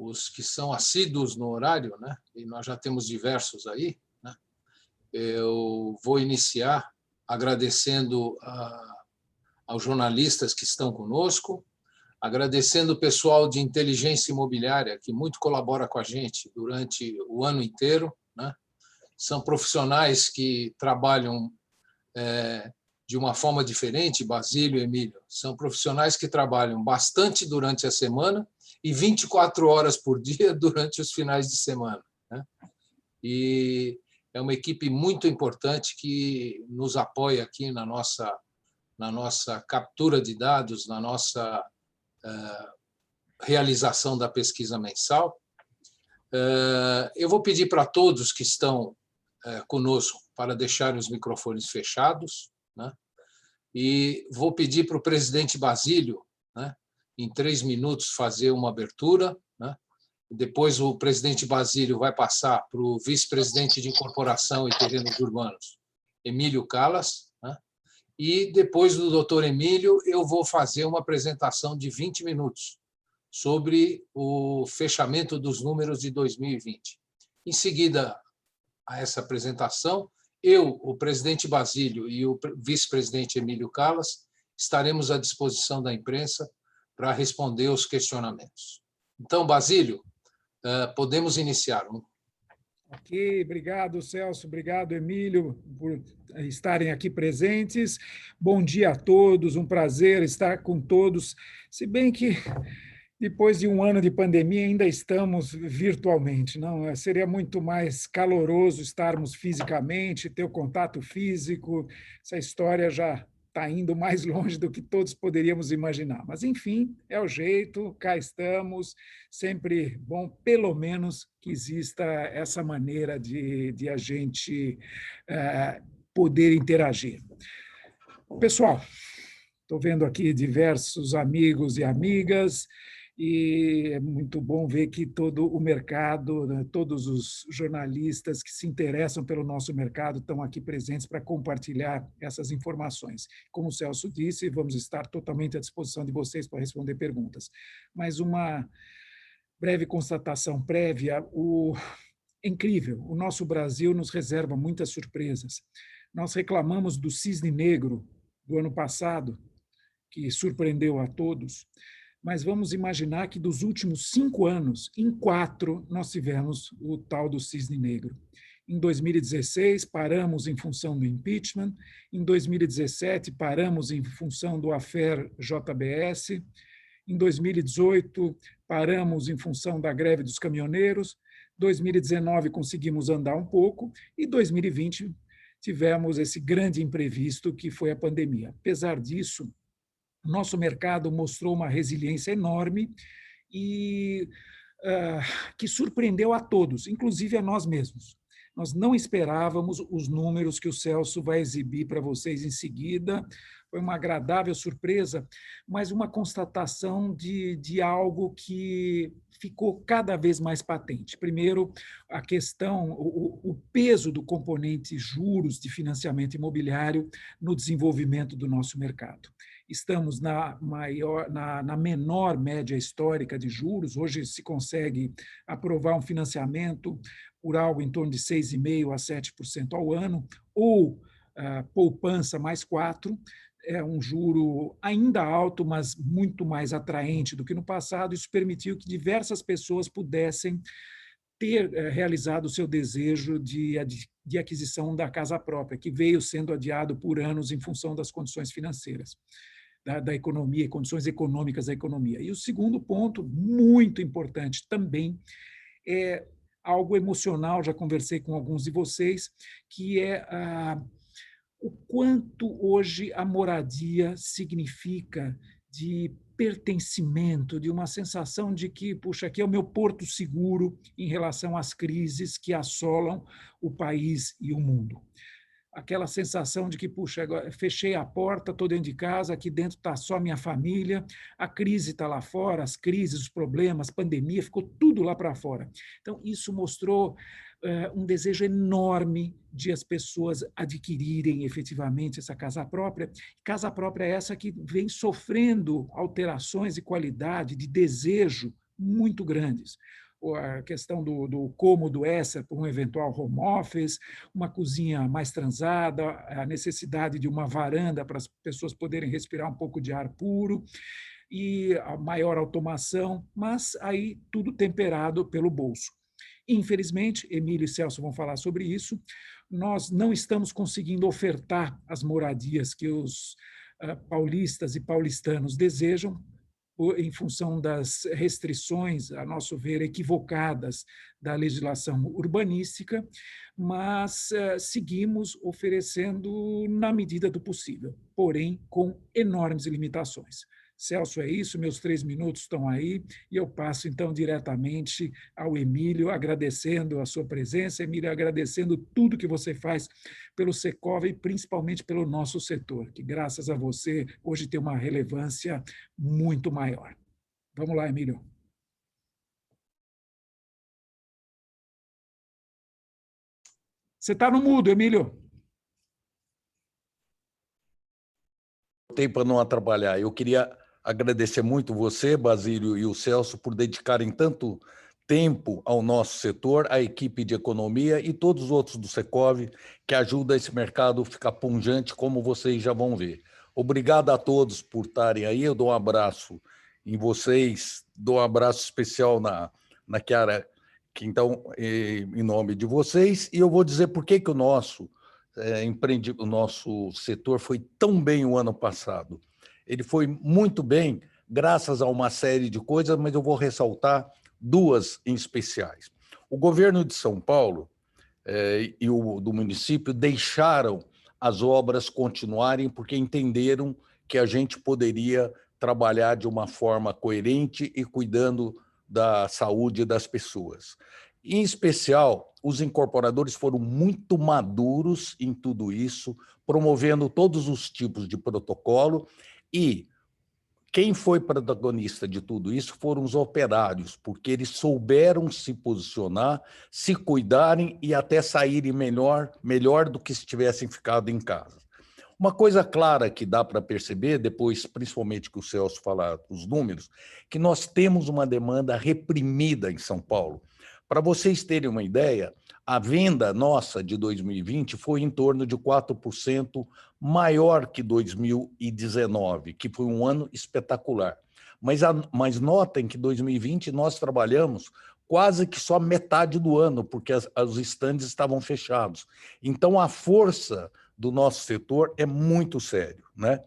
os que são assíduos no horário, né? E nós já temos diversos aí, né? Eu vou iniciar agradecendo aos jornalistas que estão conosco, agradecendo o pessoal de inteligência imobiliária, que muito colabora com a gente durante o ano inteiro, né? São profissionais que trabalham de uma forma diferente, Basílio e Emílio. São profissionais que trabalham bastante durante a semana e 24 horas por dia durante os finais de semana, né? E é uma equipe muito importante que nos apoia aqui na nossa captura de dados, na nossa realização da pesquisa mensal. Eu vou pedir para todos que estão conosco para deixarem os microfones fechados, né? E vou pedir para o presidente Basílio, né, em 3 minutos, fazer uma abertura, né? Depois o presidente Basílio vai passar para o vice-presidente de Incorporação e Terrenos Urbanos, Emílio Callas, né? E depois do doutor Emílio, eu vou fazer uma apresentação de 20 minutos sobre o fechamento dos números de 2020. Em seguida a essa apresentação, eu, o presidente Basílio e o vice-presidente Emílio Callas estaremos à disposição da imprensa para responder os questionamentos. Então, Basílio, podemos iniciar. Ok, obrigado, Celso, obrigado, Emílio, por estarem aqui presentes. Bom dia a todos, um prazer estar com todos, se bem que depois de um ano de pandemia ainda estamos virtualmente, não? Seria muito mais caloroso estarmos fisicamente, ter o contato físico, essa história já está indo mais longe do que todos poderíamos imaginar. Mas, enfim, é o jeito, cá estamos, sempre bom, pelo menos, que exista essa maneira de a gente poder interagir. Pessoal, estou vendo aqui diversos amigos e amigas, e é muito bom ver que todo o mercado, né, todos os jornalistas que se interessam pelo nosso mercado estão aqui presentes para compartilhar essas informações. Como o Celso disse, vamos estar totalmente à disposição de vocês para responder perguntas. Mas uma breve constatação prévia, é incrível, o nosso Brasil nos reserva muitas surpresas. Nós reclamamos do cisne negro do ano passado, que surpreendeu a todos, mas vamos imaginar que dos últimos 5 anos, em 4, nós tivemos o tal do cisne negro. Em 2016, paramos em função do impeachment. Em 2017, paramos em função do affair JBS. Em 2018, paramos em função da greve dos caminhoneiros. 2019, conseguimos andar um pouco. E 2020, tivemos esse grande imprevisto que foi a pandemia. Apesar disso, nosso mercado mostrou uma resiliência enorme e que surpreendeu a todos, inclusive a nós mesmos. Nós não esperávamos os números que o Celso vai exibir para vocês em seguida. Foi uma agradável surpresa, mas uma constatação de algo que ficou cada vez mais patente. Primeiro, a questão, o peso do componente juros de financiamento imobiliário no desenvolvimento do nosso mercado. Estamos na menor média histórica de juros. Hoje se consegue aprovar um financiamento por algo em torno de 6,5% a 7% ao ano, ou poupança mais 4%. É um juro ainda alto, mas muito mais atraente do que no passado. Isso permitiu que diversas pessoas pudessem ter realizado o seu desejo de aquisição da casa própria, que veio sendo adiado por anos em função das condições financeiras da economia e condições econômicas da economia. E o segundo ponto, muito importante também, é algo emocional, já conversei com alguns de vocês, que é o quanto hoje a moradia significa de pertencimento, de uma sensação de que, puxa, aqui é o meu porto seguro em relação às crises que assolam o país e o mundo. Aquela sensação de que, puxa, agora fechei a porta, estou dentro de casa, aqui dentro está só minha família, a crise está lá fora, as crises, os problemas, pandemia, ficou tudo lá para fora. Então, isso mostrou um desejo enorme de as pessoas adquirirem efetivamente essa casa própria. Casa própria é essa que vem sofrendo alterações de qualidade, de desejo muito grandes. A questão do cômodo extra para um eventual home office, uma cozinha mais transada, a necessidade de uma varanda para as pessoas poderem respirar um pouco de ar puro, e a maior automação, mas aí tudo temperado pelo bolso. Infelizmente, Emílio e Celso vão falar sobre isso, nós não estamos conseguindo ofertar as moradias que os paulistas e paulistanos desejam, em função das restrições, a nosso ver, equivocadas da legislação urbanística, mas seguimos oferecendo na medida do possível, porém com enormes limitações. Celso, é isso, meus 3 minutos estão aí, e eu passo, então, diretamente ao Emílio, agradecendo a sua presença, Emílio, agradecendo tudo que você faz pelo Secov e principalmente pelo nosso setor, que, graças a você, hoje tem uma relevância muito maior. Vamos lá, Emílio. Você está no mudo, Emílio. Para não atrapalhar, eu queria agradecer muito você, Basílio, e o Celso por dedicarem tanto tempo ao nosso setor, à equipe de economia e todos os outros do Secov, que ajudam esse mercado a ficar pungente, como vocês já vão ver. Obrigado a todos por estarem aí, eu dou um abraço em vocês, dou um abraço especial na Chiara, que então, em nome de vocês, e eu vou dizer por que o nosso setor foi tão bem o ano passado. Ele foi muito bem, graças a uma série de coisas, mas eu vou ressaltar 2 em especiais. O governo de São Paulo e o do município deixaram as obras continuarem porque entenderam que a gente poderia trabalhar de uma forma coerente e cuidando da saúde das pessoas. Em especial, os incorporadores foram muito maduros em tudo isso, promovendo todos os tipos de protocolo, e quem foi protagonista de tudo isso foram os operários, porque eles souberam se posicionar, se cuidarem e até saírem melhor do que se tivessem ficado em casa. Uma coisa clara que dá para perceber, depois, principalmente que o Celso falar os números, que nós temos uma demanda reprimida em São Paulo. Para vocês terem uma ideia, a venda nossa de 2020 foi em torno de 4% maior que 2019, que foi um ano espetacular. Mas notem que 2020 nós trabalhamos quase que só metade do ano, porque os estandes estavam fechados. Então, a força do nosso setor é muito sério, né?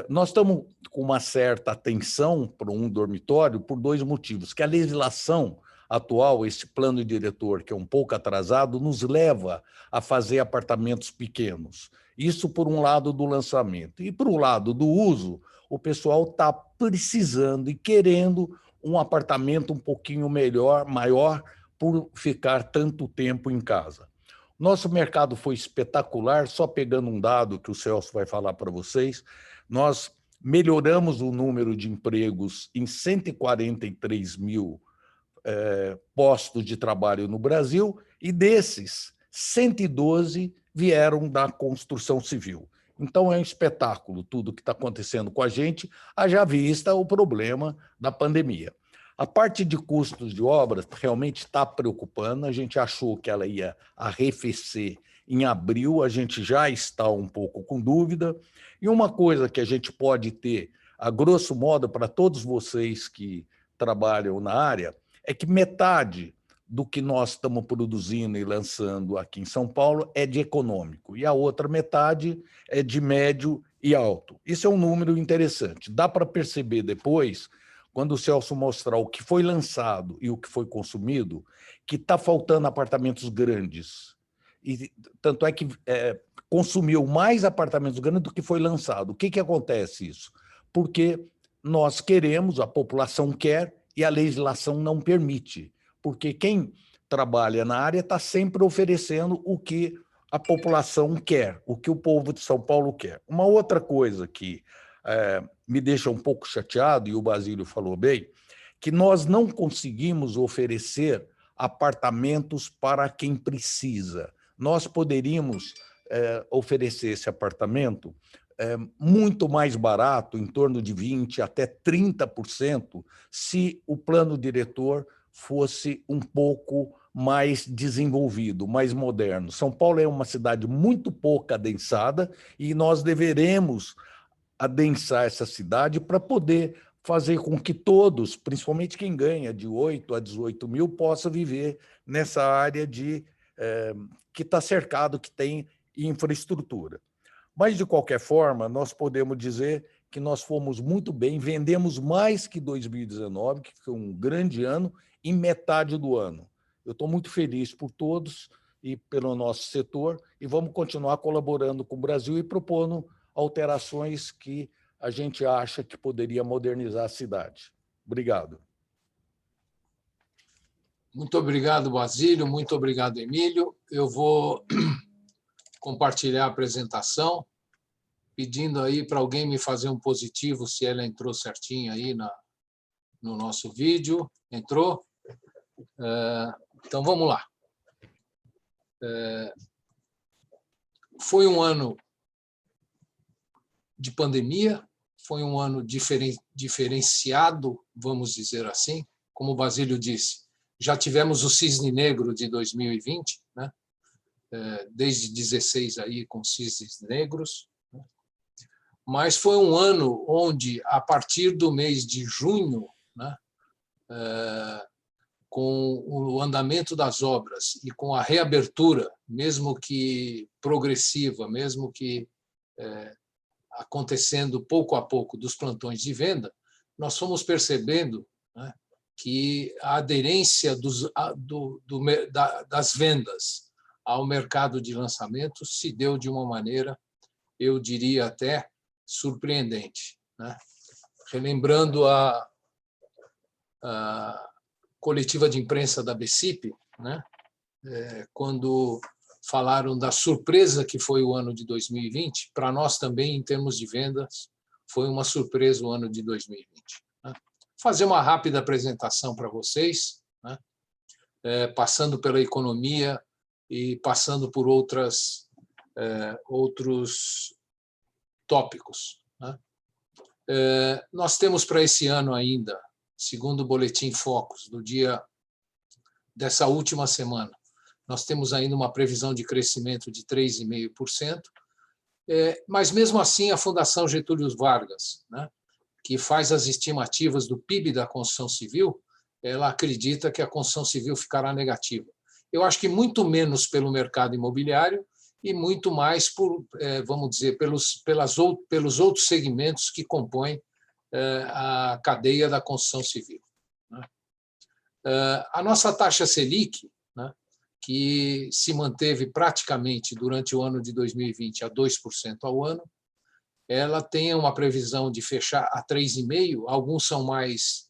Nós estamos com uma certa atenção para um dormitório por 2 motivos, que a legislação atual, esse plano diretor, que é um pouco atrasado, nos leva a fazer apartamentos pequenos. Isso por um lado do lançamento. E por um lado do uso, o pessoal está precisando e querendo um apartamento um pouquinho maior, por ficar tanto tempo em casa. Nosso mercado foi espetacular, só pegando um dado que o Celso vai falar para vocês, nós melhoramos o número de empregos em 143 mil postos de trabalho no Brasil, e desses, 112 vieram da construção civil. Então, é um espetáculo tudo que está acontecendo com a gente, haja vista o problema da pandemia. A parte de custos de obras realmente está preocupando, a gente achou que ela ia arrefecer em abril, a gente já está um pouco com dúvida, e uma coisa que a gente pode ter, a grosso modo, para todos vocês que trabalham na área, é que metade do que nós estamos produzindo e lançando aqui em São Paulo é de econômico, e a outra metade é de médio e alto. Isso é um número interessante. Dá para perceber depois, quando o Celso mostrar o que foi lançado e o que foi consumido, que está faltando apartamentos grandes. E tanto é que consumiu mais apartamentos grandes do que foi lançado. O que acontece isso? Porque nós queremos, a população quer, e a legislação não permite, porque quem trabalha na área está sempre oferecendo o que a população quer, o que o povo de São Paulo quer. Uma outra coisa que me deixa um pouco chateado, e o Basílio falou bem, que nós não conseguimos oferecer apartamentos para quem precisa. Nós poderíamos oferecer esse apartamento muito mais barato, em torno de 20% até 30%, se o plano diretor fosse um pouco mais desenvolvido, mais moderno. São Paulo é uma cidade muito pouco adensada e nós deveremos adensar essa cidade para poder fazer com que todos, principalmente quem ganha de 8 a 18 mil, possa viver nessa área que está cercado, que tem infraestrutura. Mas, de qualquer forma, nós podemos dizer que nós fomos muito bem, vendemos mais que 2019, que foi um grande ano, em metade do ano. Eu estou muito feliz por todos e pelo nosso setor e vamos continuar colaborando com o Brasil e propondo alterações que a gente acha que poderia modernizar a cidade. Obrigado. Muito obrigado, Basílio. Muito obrigado, Emílio. Eu vou compartilhar a apresentação, pedindo aí para alguém me fazer um positivo se ela entrou certinho aí no nosso vídeo. Entrou? Então, vamos lá. Foi um ano de pandemia, foi um ano diferenciado, vamos dizer assim. Como o Basílio disse, já tivemos o cisne negro de 2020, né? Desde 16 aí com cisnes negros. Mas foi um ano onde, a partir do mês de junho, né, com o andamento das obras e com a reabertura, mesmo que progressiva, mesmo que acontecendo pouco a pouco dos plantões de venda, nós fomos percebendo, né, que a aderência das vendas ao mercado de lançamento se deu de uma maneira, eu diria até, surpreendente, né? Relembrando a coletiva de imprensa da BCIP, né, quando falaram da surpresa que foi o ano de 2020, para nós também, em termos de vendas, foi uma surpresa o ano de 2020. Né? Fazer uma rápida apresentação para vocês, né, passando pela economia e passando por outros tópicos. Né? Nós temos para esse ano ainda, segundo o Boletim Focus, dessa última semana, nós temos ainda uma previsão de crescimento de 3,5%, mas, mesmo assim, a Fundação Getúlio Vargas, né, que faz as estimativas do PIB da construção civil, ela acredita que a construção civil ficará negativa. Eu acho que muito menos pelo mercado imobiliário e muito mais por, vamos dizer, pelos outros segmentos que compõem a cadeia da construção civil. A nossa taxa Selic, né, que se manteve praticamente durante o ano de 2020 a 2% ao ano, ela tem uma previsão de fechar a 3,5%. Alguns são mais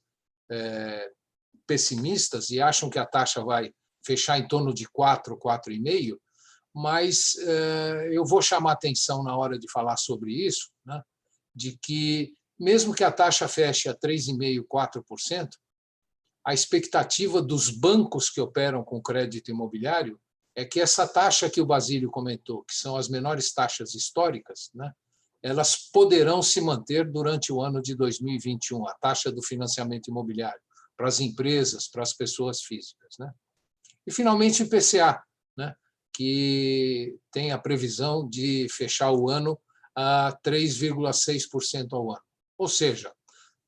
pessimistas e acham que a taxa vai fechar em torno de 4%, 4,5%, mas eu vou chamar a atenção na hora de falar sobre isso, né, de que, mesmo que a taxa feche a 3,5%, 4%, a expectativa dos bancos que operam com crédito imobiliário é que essa taxa que o Basílio comentou, que são as menores taxas históricas, né, elas poderão se manter durante o ano de 2021, a taxa do financiamento imobiliário, para as empresas, para as pessoas físicas. Né? E, finalmente, o IPCA, né, que tem a previsão de fechar o ano a 3,6% ao ano. Ou seja,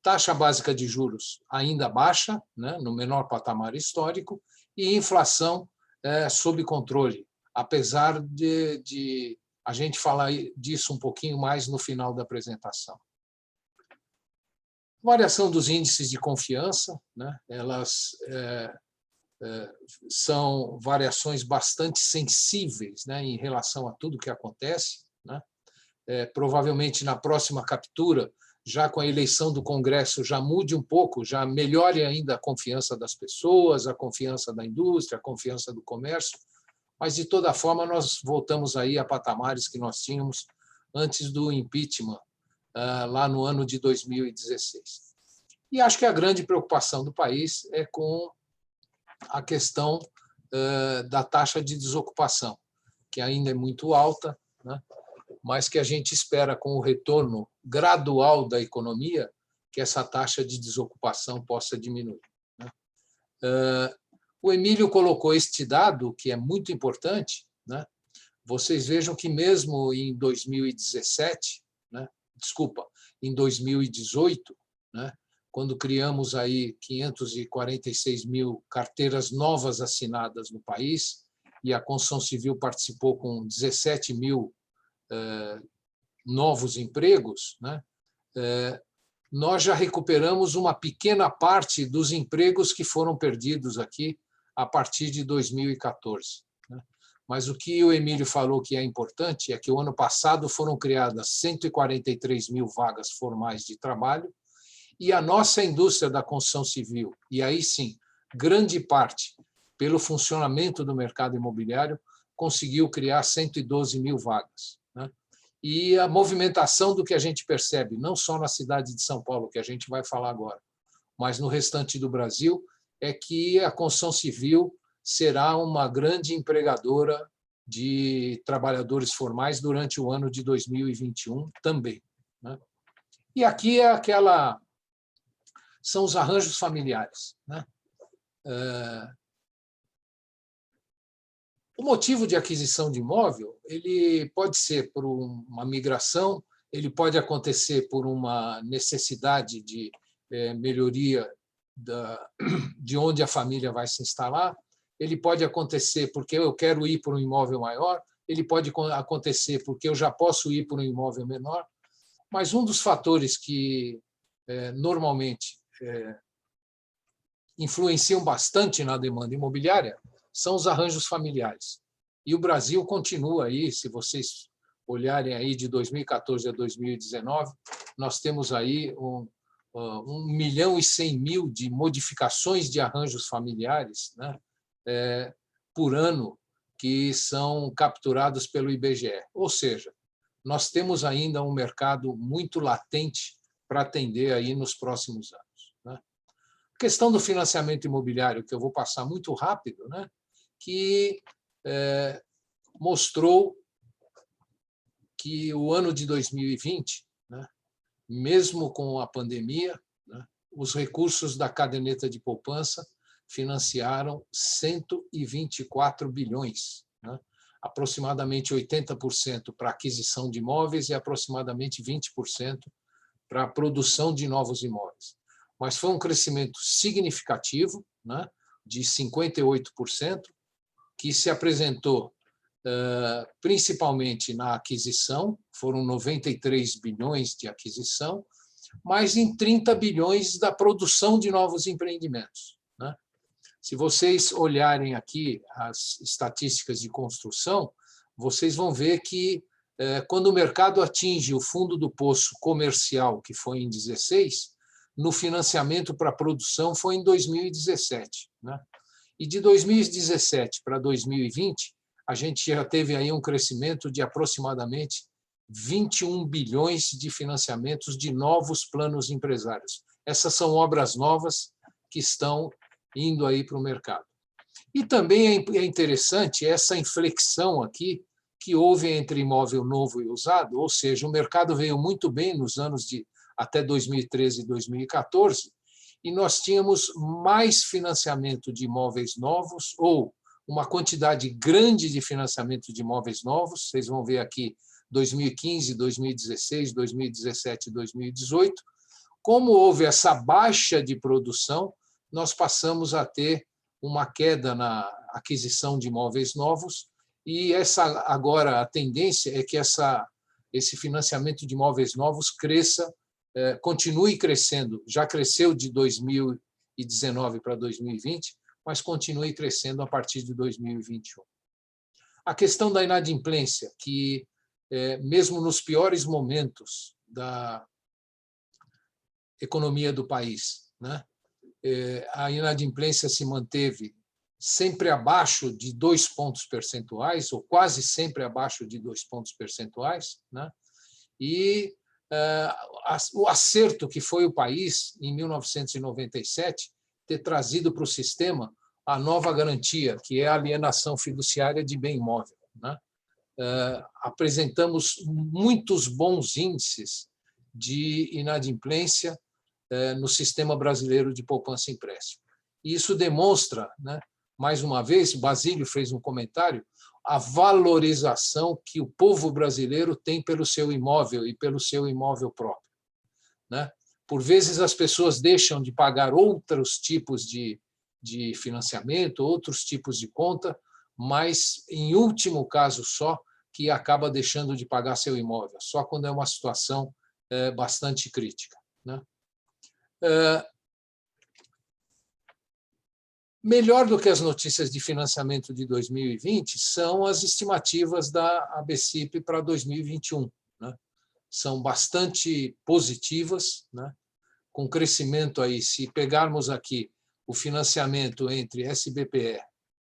taxa básica de juros ainda baixa, né, no menor patamar histórico, e inflação sob controle, apesar de a gente falar disso um pouquinho mais no final da apresentação. Variação dos índices de confiança, né, elas são variações bastante sensíveis, né, em relação a tudo que acontece. Né? Provavelmente, na próxima captura, já com a eleição do Congresso, já mude um pouco, já melhore ainda a confiança das pessoas, a confiança da indústria, a confiança do comércio, mas, de toda forma, nós voltamos aí a patamares que nós tínhamos antes do impeachment, lá no ano de 2016. E acho que a grande preocupação do país é com a questão da taxa de desocupação, que ainda é muito alta, né? mas que a gente espera, com o retorno gradual da economia, que essa taxa de desocupação possa diminuir. O Emílio colocou este dado, que é muito importante. Vocês vejam que mesmo em 2017, em 2018, quando criamos aí 546 mil carteiras novas assinadas no país, e a construção civil participou com 17 mil novos empregos, nós já recuperamos uma pequena parte dos empregos que foram perdidos aqui a partir de 2014. Mas o que o Emílio falou que é importante é que o ano passado foram criadas 143 mil vagas formais de trabalho e a nossa indústria da construção civil, e aí sim, grande parte pelo funcionamento do mercado imobiliário, conseguiu criar 112 mil vagas. E a movimentação do que a gente percebe, não só na cidade de São Paulo, que a gente vai falar agora, mas no restante do Brasil, é que a construção civil será uma grande empregadora de trabalhadores formais durante o ano de 2021 também. E aqui são os arranjos familiares. O motivo de aquisição de imóvel ele pode ser por uma migração, ele pode acontecer por uma necessidade de melhoria de onde a família vai se instalar, ele pode acontecer porque eu quero ir para um imóvel maior, ele pode acontecer porque eu já posso ir para um imóvel menor, mas um dos fatores que normalmente influenciam bastante na demanda imobiliária são os arranjos familiares. E o Brasil continua aí, se vocês olharem aí de 2014 a 2019, nós temos aí 1.100.000 de modificações de arranjos familiares, por ano, que são capturados pelo IBGE. Ou seja, nós temos ainda um mercado muito latente para atender aí nos próximos anos. A questão do financiamento imobiliário, que eu vou passar muito rápido, que mostrou que o ano de 2020, mesmo com a pandemia, os recursos da caderneta de poupança financiaram 124 bilhões, aproximadamente 80% para aquisição de imóveis e aproximadamente 20% para a produção de novos imóveis. Mas foi um crescimento significativo, de 58%, que se apresentou principalmente na aquisição, foram 93 bilhões de aquisição, mas em 30 bilhões da produção de novos empreendimentos. Se vocês olharem aqui as estatísticas de construção, vocês vão ver que quando o mercado atinge o fundo do poço comercial, que foi em 2016, no financiamento para a produção foi em 2017. E de 2017 para 2020, a gente já teve aí um crescimento de aproximadamente 21 bilhões de financiamentos de novos planos empresários. Essas são obras novas que estão indo aí para o mercado. E também é interessante essa inflexão aqui que houve entre imóvel novo e usado, ou seja, o mercado veio muito bem nos anos de até 2013 e 2014, e nós tínhamos mais financiamento de imóveis novos, ou uma quantidade grande de financiamento de imóveis novos, vocês vão ver aqui 2015, 2016, 2017 e 2018. Como houve essa baixa de produção, nós passamos a ter uma queda na aquisição de imóveis novos, e agora a tendência é que esse financiamento de imóveis novos cresça, continue crescendo, já cresceu de 2019 para 2020, mas continue crescendo a partir de 2021. A questão da inadimplência, que mesmo nos piores momentos da economia do país, a inadimplência se manteve sempre abaixo de 2 pontos percentuais, ou quase sempre abaixo de 2 pontos percentuais, e o acerto que foi o país, em 1997, ter trazido para o sistema a nova garantia, que é a alienação fiduciária de bem imóvel. apresentamos muitos bons índices de inadimplência no sistema brasileiro de poupança e empréstimo. E isso demonstra, né, mais uma vez, o Basílio fez um comentário, a valorização que o povo brasileiro tem pelo seu imóvel e pelo seu imóvel próprio, né? Por vezes, as pessoas deixam de pagar outros tipos de financiamento, outros tipos de conta, mas, em último caso só, que acaba deixando de pagar seu imóvel, só quando é uma situação bastante crítica, né? Melhor do que as notícias de financiamento de 2020 são as estimativas da ABCIP para 2021, né? São bastante positivas, né? Com crescimento aí, se pegarmos aqui o financiamento entre SBPE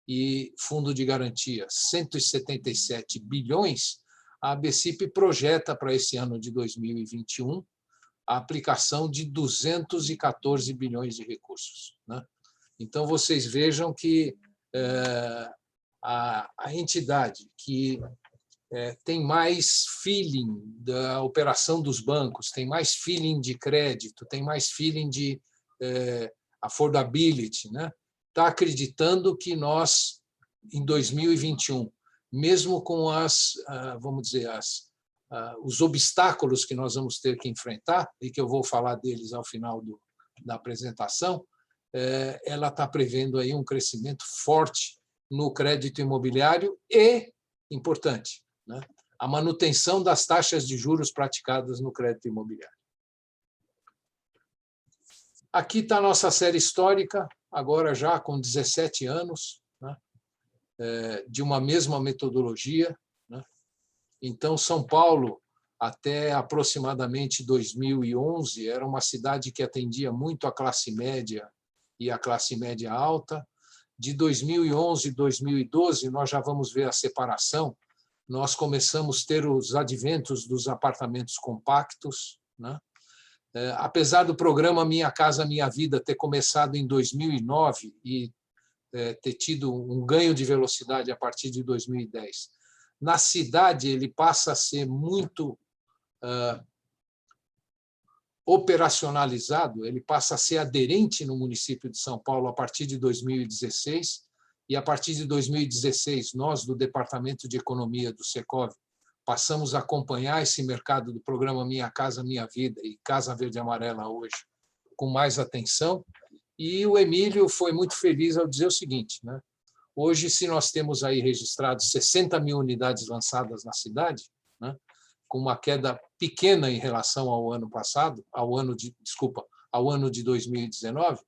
e Fundo de Garantia, 177 bilhões, a ABCIP projeta para esse ano de 2021 a aplicação de 214 bilhões de recursos, né? Então, vocês vejam que a entidade que tem mais feeling da operação dos bancos, tem mais feeling de crédito, tem mais feeling de affordability, né? Está acreditando que nós, em 2021, mesmo com vamos dizer, os obstáculos que nós vamos ter que enfrentar, e que eu vou falar deles ao final da apresentação, ela está prevendo aí um crescimento forte no crédito imobiliário e, importante, né, a manutenção das taxas de juros praticadas no crédito imobiliário. Aqui está a nossa série histórica, agora já com 17 anos, né, de uma mesma metodologia, né? Então, São Paulo, até aproximadamente 2011, era uma cidade que atendia muito a classe média e a classe média alta. De 2011 a 2012, nós já vamos ver a separação. Nós começamos a ter os adventos dos apartamentos compactos, né? Apesar do programa Minha Casa Minha Vida ter começado em 2009 e ter tido um ganho de velocidade a partir de 2010, na cidade ele passa a ser muito operacionalizado, ele passa a ser aderente no município de São Paulo a partir de 2016, e a partir de 2016, nós, do Departamento de Economia do Secov, passamos a acompanhar esse mercado do programa Minha Casa Minha Vida e Casa Verde e Amarela hoje com mais atenção, e o Emílio foi muito feliz ao dizer o seguinte, né? Hoje, se nós temos aí registrados 60 mil unidades lançadas na cidade, né, com uma queda pequena em relação ao ano passado, ao ano de 2019,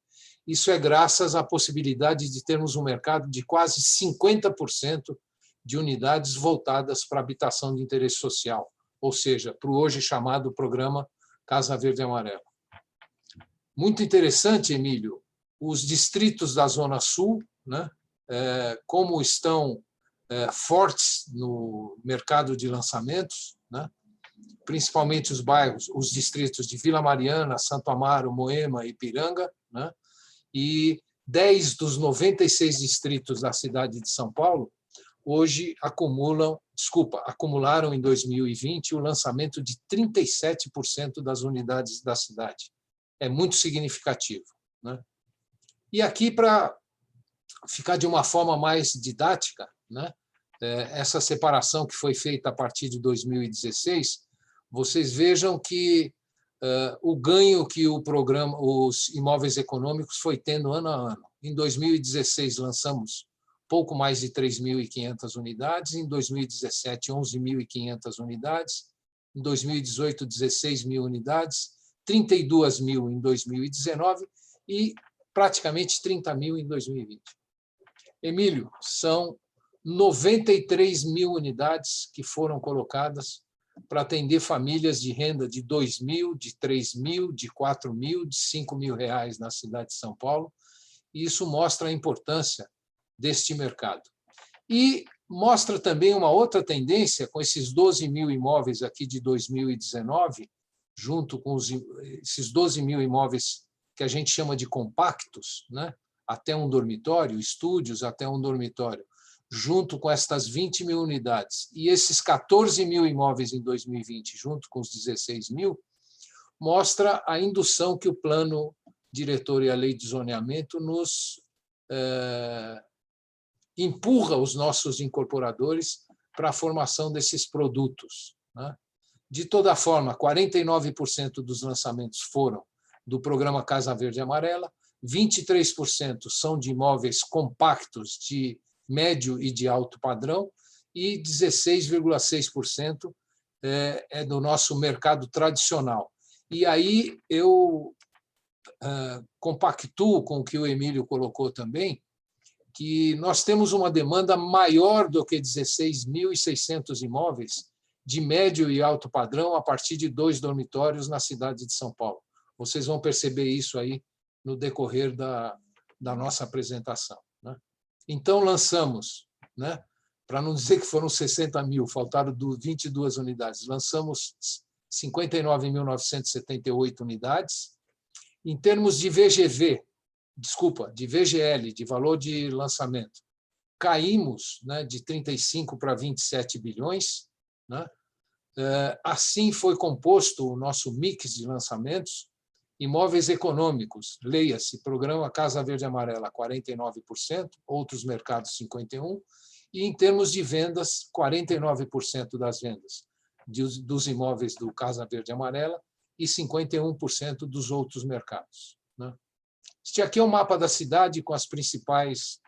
isso é graças à possibilidade de termos um mercado de quase 50% de unidades voltadas para habitação de interesse social, ou seja, para o hoje chamado programa Casa Verde e Amarela. Muito interessante, Emílio, os distritos da Zona Sul, né, como estão fortes no mercado de lançamentos, né? Principalmente os bairros, os distritos de Vila Mariana, Santo Amaro, Moema e Ipiranga, né? E 10 dos 96 distritos da cidade de São Paulo hoje acumularam em 2020 o lançamento de 37% das unidades da cidade. É muito significativo, né? E aqui, para ficar de uma forma mais didática, né, essa separação que foi feita a partir de 2016, vocês vejam que o ganho que o programa, os imóveis econômicos, foi tendo ano a ano. Em 2016, lançamos pouco mais de 3.500 unidades, em 2017, 11.500 unidades, em 2018, 16 mil unidades, 32 mil em 2019 e praticamente 30 mil em 2020. Emílio, são 93 mil unidades que foram colocadas para atender famílias de renda de 2.000, de 3.000, de 4.000, de 5.000 reais na cidade de São Paulo. E isso mostra a importância deste mercado. E mostra também uma outra tendência, com esses 12 mil imóveis aqui de 2019, junto com esses 12 mil imóveis que a gente chama de compactos, né? Até um dormitório, estúdios até um dormitório, junto com estas 20 mil unidades, e esses 14 mil imóveis em 2020, junto com os 16 mil, mostra a indução que o plano diretor e a lei de zoneamento nos empurra os nossos incorporadores para a formação desses produtos, né? De toda forma, 49% dos lançamentos foram do programa Casa Verde e Amarela, 23% são de imóveis compactos de médio e de alto padrão e 16,6% é do nosso mercado tradicional. E aí eu compactuo com o que o Emílio colocou também, que nós temos uma demanda maior do que 16.600 imóveis de médio e alto padrão a partir de 2 dormitórios na cidade de São Paulo. Vocês vão perceber isso aí no decorrer da nossa apresentação, né? Então, lançamos, né, para não dizer que foram 60 mil, faltaram 22 unidades, lançamos 59.978 unidades. Em termos de VGV, de VGL, de valor de lançamento, caímos, né, de 35 para 27 bilhões. Né? Assim foi composto o nosso mix de lançamentos. Imóveis econômicos, leia-se, programa Casa Verde e Amarela, 49%, outros mercados, 51%, e em termos de vendas, 49% das vendas dos imóveis do Casa Verde e Amarela e 51% dos outros mercados. Né? Este aqui é o mapa da cidade com as principais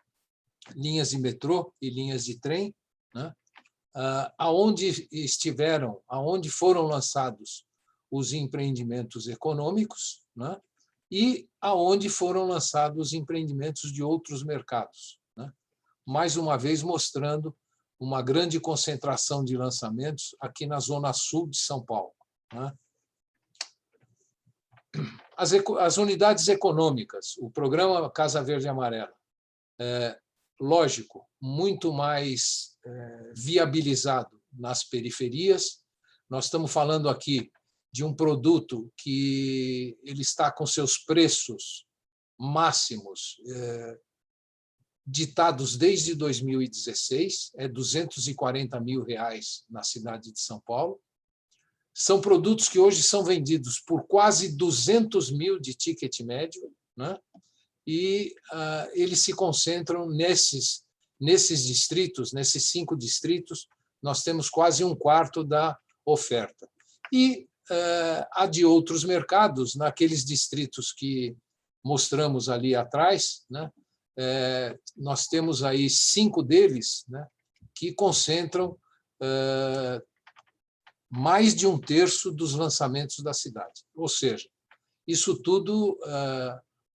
linhas de metrô e linhas de trem, né? Aonde foram lançados os empreendimentos econômicos, né? E aonde foram lançados os empreendimentos de outros mercados, né? Mais uma vez mostrando uma grande concentração de lançamentos aqui na zona sul de São Paulo, né? As unidades econômicas, o programa Casa Verde e Amarela, lógico, muito mais viabilizado nas periferias. Nós estamos falando aqui de um produto que ele está com seus preços máximos ditados desde 2016, é R$240 mil na cidade de São Paulo. São produtos que hoje são vendidos por quase 200 mil de ticket médio, né? E eles se concentram nesses distritos, nesses 5 distritos, nós temos quase 1/4 da oferta. E há de outros mercados, naqueles distritos que mostramos ali atrás, né? Nós temos aí 5 deles, né, que concentram mais de 1/3 dos lançamentos da cidade. Ou seja, isso tudo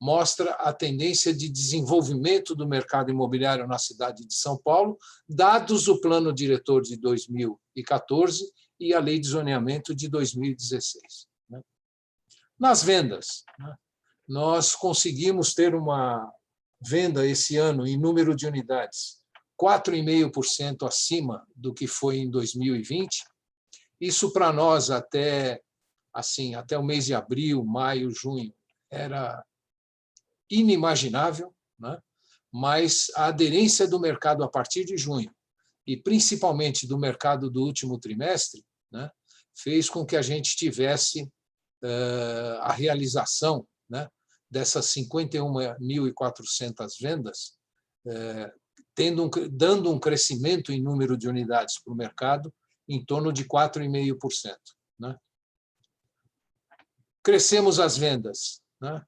mostra a tendência de desenvolvimento do mercado imobiliário na cidade de São Paulo, dados o plano diretor de 2014 e a lei de zoneamento de 2016. Nas vendas, nós conseguimos ter uma venda esse ano em número de unidades 4,5% acima do que foi em 2020. Isso para nós até o mês de abril, maio, junho era inimaginável, né? Mas a aderência do mercado a partir de junho e principalmente do mercado do último trimestre, né, fez com que a gente tivesse a realização, né, dessas 51.400 vendas, dando um crescimento em número de unidades para o mercado em torno de 4,5%. Né? Crescemos as vendas, né?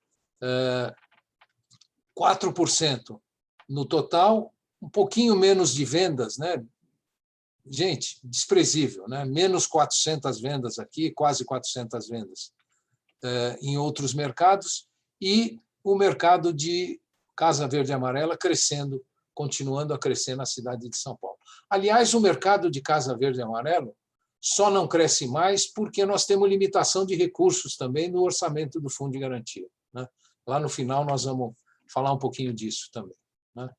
4% no total, um pouquinho menos de vendas, né? Gente, desprezível, né? Menos 400 vendas aqui, quase 400 vendas em outros mercados, e o mercado de Casa Verde e Amarela crescendo, continuando a crescer na cidade de São Paulo. Aliás, o mercado de Casa Verde e Amarelo só não cresce mais porque nós temos limitação de recursos também no orçamento do Fundo de Garantia, né? Lá no final nós vamos falar um pouquinho disso também, né?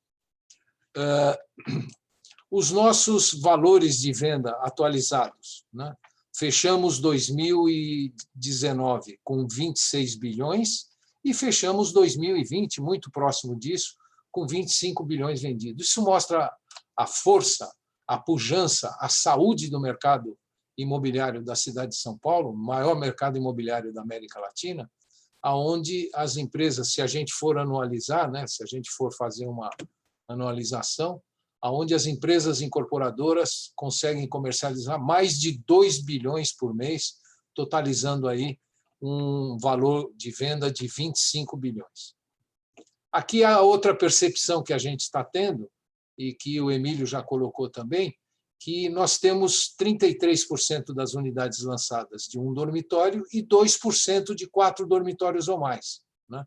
Os nossos valores de venda atualizados, né? Fechamos 2019 com 26 bilhões e fechamos 2020, muito próximo disso, com 25 bilhões vendidos. Isso mostra a força, a pujança, a saúde do mercado imobiliário da cidade de São Paulo, o maior mercado imobiliário da América Latina, aonde as empresas, se a gente for anualizar, né, se a gente for fazer uma anualização, aonde as empresas incorporadoras conseguem comercializar mais de 2 bilhões por mês, totalizando aí um valor de venda de 25 bilhões. Aqui há outra percepção que a gente está tendo, e que o Emílio já colocou também, que nós temos 33% das unidades lançadas de um dormitório e 2% de 4 dormitórios ou mais, né?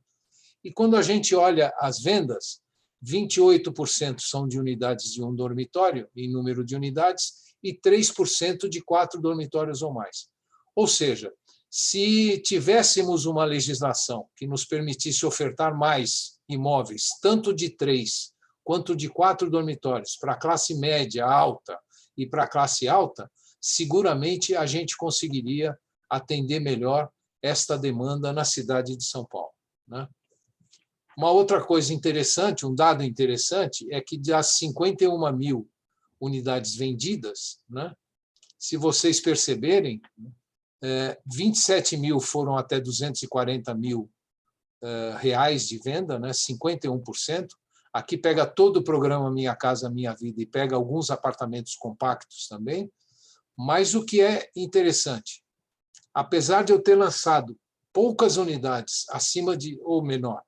E quando a gente olha as vendas, 28% são de unidades de um dormitório, em número de unidades, e 3% de 4 dormitórios ou mais. Ou seja, se tivéssemos uma legislação que nos permitisse ofertar mais imóveis, tanto de 3 quanto de 4 dormitórios, para a classe média, alta e para a classe alta, seguramente a gente conseguiria atender melhor esta demanda na cidade de São Paulo, né? Uma outra coisa interessante, um dado interessante, é que das 51 mil unidades vendidas, né, se vocês perceberem, 27 mil foram até 240 mil reais de venda, né, 51%. Aqui pega todo o programa Minha Casa Minha Vida e pega alguns apartamentos compactos também. Mas o que é interessante, apesar de eu ter lançado poucas unidades acima de, ou melhor,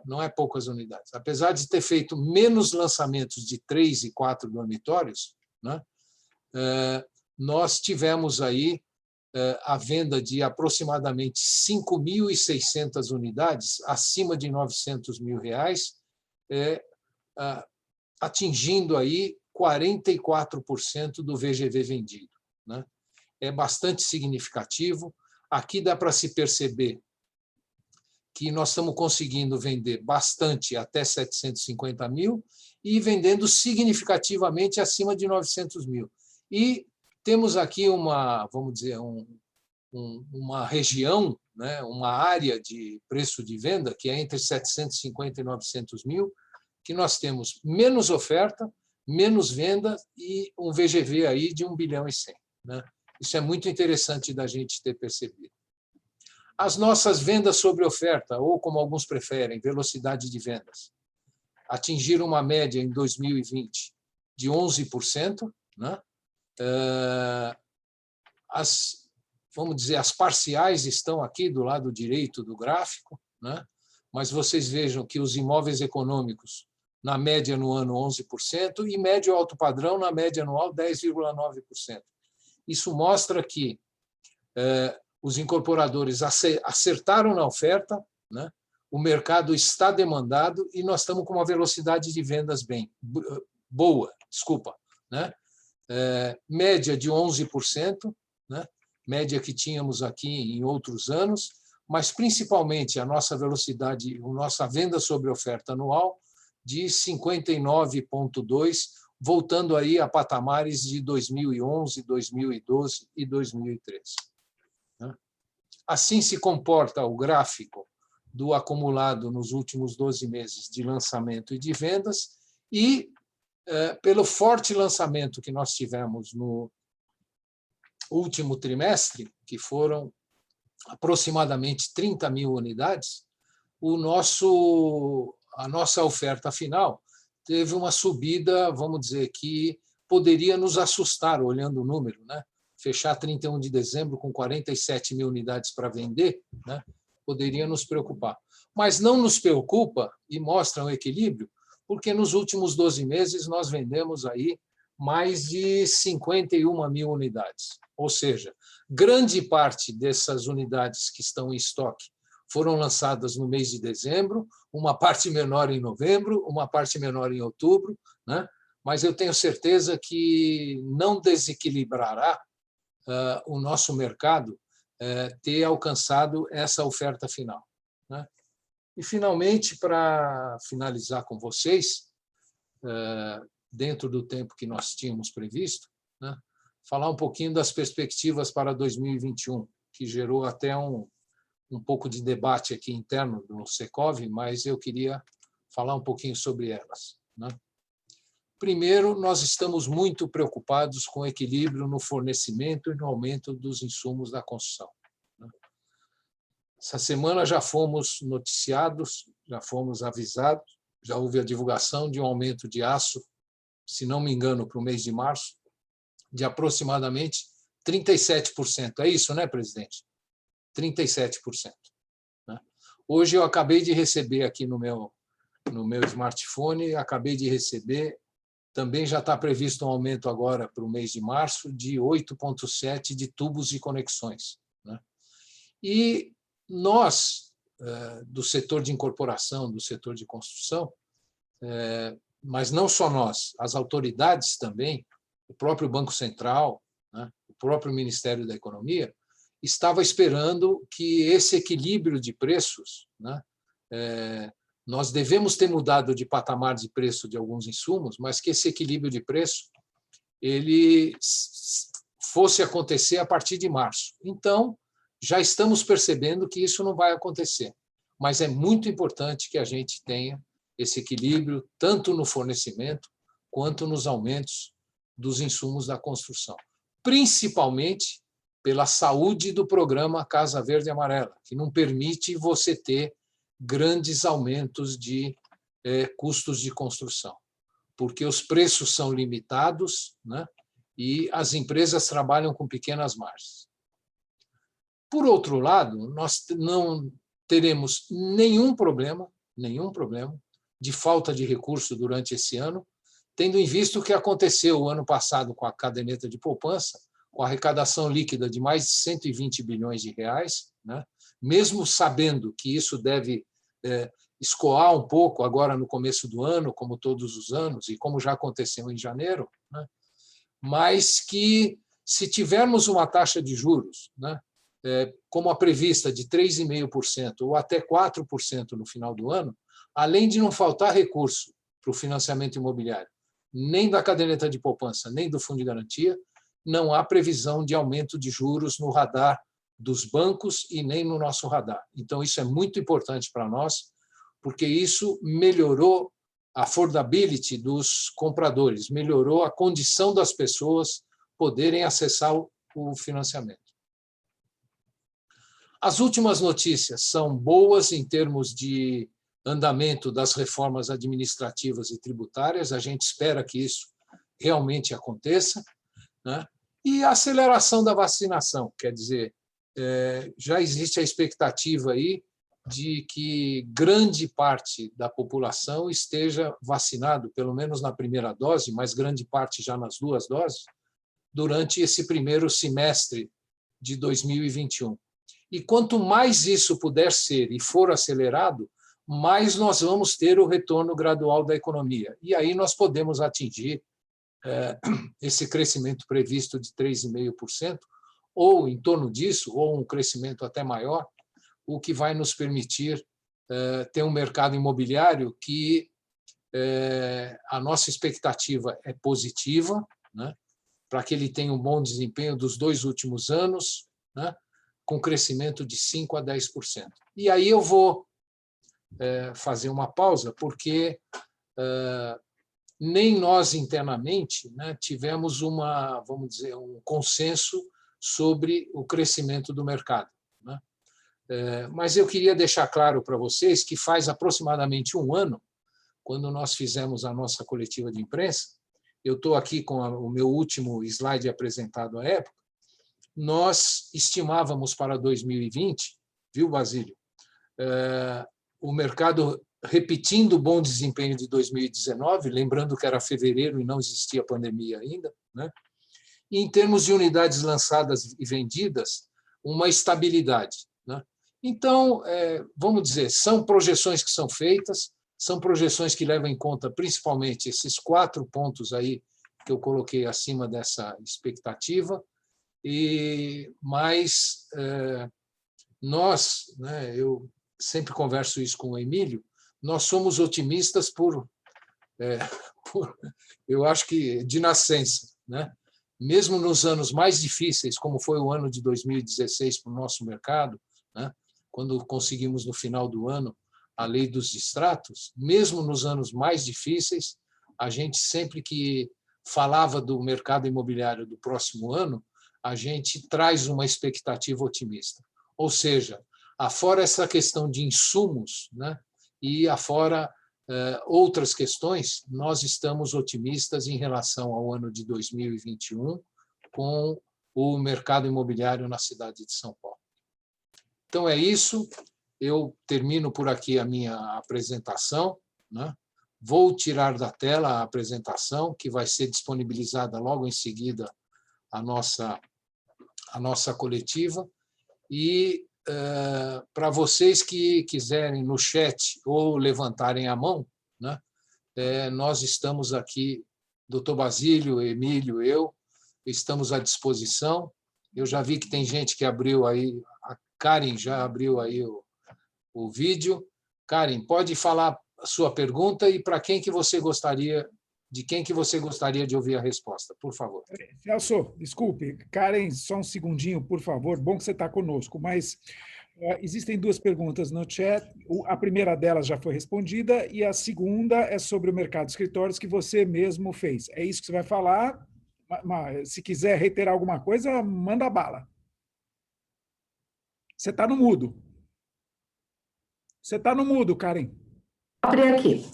não é poucas unidades, apesar de ter feito menos lançamentos de 3 e 4 dormitórios, né, nós tivemos aí a venda de aproximadamente 5.600 unidades, acima de 900 mil reais, atingindo aí 44% do VGV vendido, né? É bastante significativo. Aqui dá para se perceber que nós estamos conseguindo vender bastante até 750 mil e vendendo significativamente acima de 900 mil. E temos aqui uma, vamos dizer, uma região, né, uma área de preço de venda que é entre 750 e 900 mil, que nós temos menos oferta, menos venda e um VGV aí de 1 bilhão e 100, né? Isso é muito interessante da gente ter percebido. As nossas vendas sobre oferta, ou como alguns preferem, velocidade de vendas, atingiram uma média em 2020 de 11%, né? Vamos dizer, as parciais estão aqui do lado direito do gráfico, né? Mas vocês vejam que os imóveis econômicos, na média no ano, 11%, e médio alto padrão, na média anual, 10,9%. Isso mostra que os incorporadores acertaram na oferta, né? O mercado está demandado e nós estamos com uma velocidade de vendas boa, né? Média de 11%, né? Média que tínhamos aqui em outros anos, mas principalmente a nossa velocidade, a nossa venda sobre oferta anual de 59,2%, voltando aí a patamares de 2011, 2012 e 2013. Assim se comporta o gráfico do acumulado nos últimos 12 meses de lançamento e de vendas, e pelo forte lançamento que nós tivemos no último trimestre, que foram aproximadamente 30 mil unidades, a nossa oferta final teve uma subida, vamos dizer, que poderia nos assustar, olhando o número, né? Fechar 31 de dezembro com 47 mil unidades para vender, né? Poderia nos preocupar. Mas não nos preocupa e mostra um equilíbrio, porque nos últimos 12 meses nós vendemos aí mais de 51 mil unidades. Ou seja, grande parte dessas unidades que estão em estoque foram lançadas no mês de dezembro, uma parte menor em novembro, uma parte menor em outubro, né? Mas eu tenho certeza que não desequilibrará o nosso mercado ter alcançado essa oferta final, né? E, finalmente, para finalizar com vocês, dentro do tempo que nós tínhamos previsto, né, falar um pouquinho das perspectivas para 2021, que gerou até um pouco de debate aqui interno do Secov, mas eu queria falar um pouquinho sobre elas, né? Primeiro, nós estamos muito preocupados com o equilíbrio no fornecimento e no aumento dos insumos da construção. Essa semana já fomos noticiados, já fomos avisados, já houve a divulgação de um aumento de aço, se não me engano, para o mês de março, de aproximadamente 37%. É isso, né, presidente? 37%. Hoje eu acabei de receber aqui no meu smartphone, acabei de receber, também já está previsto um aumento agora para o mês de março de 8,7% de tubos e conexões. E nós, do setor de incorporação, do setor de construção, mas não só nós, as autoridades também, o próprio Banco Central, o próprio Ministério da Economia, estava esperando que esse equilíbrio de preços, nós devemos ter mudado de patamar de preço de alguns insumos, mas que esse equilíbrio de preço ele fosse acontecer a partir de março. Então, já estamos percebendo que isso não vai acontecer, mas é muito importante que a gente tenha esse equilíbrio tanto no fornecimento quanto nos aumentos dos insumos da construção, principalmente pela saúde do programa Casa Verde e Amarela, que não permite você ter grandes aumentos de custos de construção, porque os preços são limitados, e as empresas trabalham com pequenas margens. Por outro lado, nós não teremos nenhum problema de falta de recurso durante esse ano, tendo em vista o que aconteceu o ano passado com a caderneta de poupança, com a arrecadação líquida de mais de 120 bilhões de reais, mesmo sabendo que isso deve escoar um pouco agora no começo do ano, como todos os anos, e como já aconteceu em janeiro, mas que, se tivermos uma taxa de juros, como a prevista de 3,5% ou até 4% no final do ano, além de não faltar recurso para o financiamento imobiliário, nem da caderneta de poupança, nem do fundo de garantia, não há previsão de aumento de juros no radar dos bancos e nem no nosso radar. Então, isso é muito importante para nós, porque isso melhorou a affordability dos compradores, melhorou a condição das pessoas poderem acessar o financiamento. As últimas notícias são boas em termos de andamento das reformas administrativas e tributárias, a gente espera que isso realmente aconteça, e a aceleração da vacinação, quer dizer, já existe a expectativa aí de que grande parte da população esteja vacinado, pelo menos na primeira dose, mas grande parte já nas 2 doses, durante esse primeiro semestre de 2021. E quanto mais isso puder ser e for acelerado, mais nós vamos ter o retorno gradual da economia. E aí nós podemos atingir esse crescimento previsto de 3,5%, ou em torno disso, ou um crescimento até maior, o que vai nos permitir ter um mercado imobiliário que a nossa expectativa é positiva, para que ele tenha um bom desempenho dos 2 últimos anos, com crescimento de 5% a 10%. E aí eu vou fazer uma pausa, porque nem nós internamente tivemos vamos dizer, um consenso sobre o crescimento do mercado. Mas eu queria deixar claro para vocês que faz aproximadamente 1 ano, quando nós fizemos a nossa coletiva de imprensa, eu estou aqui com o meu último slide apresentado à época, nós estimávamos para 2020, viu, Basílio, o mercado repetindo o bom desempenho de 2019, lembrando que era fevereiro e não existia pandemia ainda, e em termos de unidades lançadas e vendidas, uma estabilidade. Então, vamos dizer, são projeções que são feitas, são projeções que levam em conta principalmente esses 4 pontos aí que eu coloquei acima dessa expectativa, mas nós, eu sempre converso isso com o Emílio, nós somos otimistas eu acho que de nascença, mesmo nos anos mais difíceis, como foi o ano de 2016 para o nosso mercado, quando conseguimos no final do ano a lei dos distratos, mesmo nos anos mais difíceis, a gente sempre que falava do mercado imobiliário do próximo ano, a gente traz uma expectativa otimista. Ou seja, afora essa questão de insumos, né, e afora outras questões, nós estamos otimistas em relação ao ano de 2021 com o mercado imobiliário na cidade de São Paulo. Então, é isso. Eu termino por aqui a minha apresentação, né? Vou tirar da tela a apresentação, que vai ser disponibilizada logo em seguida a nossa coletiva. E para vocês que quiserem no chat ou levantarem a mão, né, nós estamos aqui, doutor Basílio, Emílio, eu, estamos à disposição. Eu já vi que tem gente que abriu aí, a Karen já abriu aí o vídeo. Karen, pode falar a sua pergunta e para quem que você gostaria, de quem que você gostaria de ouvir a resposta, por favor. Celso, desculpe, Karen, só um segundinho, por favor. Bom que você está conosco, mas existem duas perguntas no chat. A primeira delas já foi respondida e a segunda é sobre o mercado de escritórios que você mesmo fez. É isso que você vai falar? Mas, se quiser reiterar alguma coisa, manda bala. Você está no mudo. Você está no mudo, Karen. Vou abrir aqui.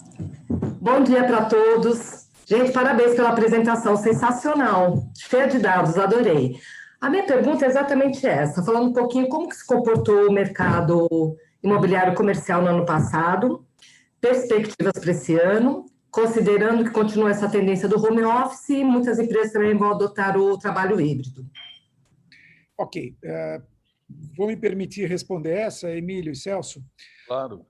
Bom dia para todos. Gente, parabéns pela apresentação, sensacional. Cheia de dados, adorei. A minha pergunta é exatamente essa, falando um pouquinho como que se comportou o mercado imobiliário comercial no ano passado, perspectivas para esse ano, considerando que continua essa tendência do home office e muitas empresas também vão adotar o trabalho híbrido. Ok. Vou me permitir responder essa, Emílio e Celso? Claro.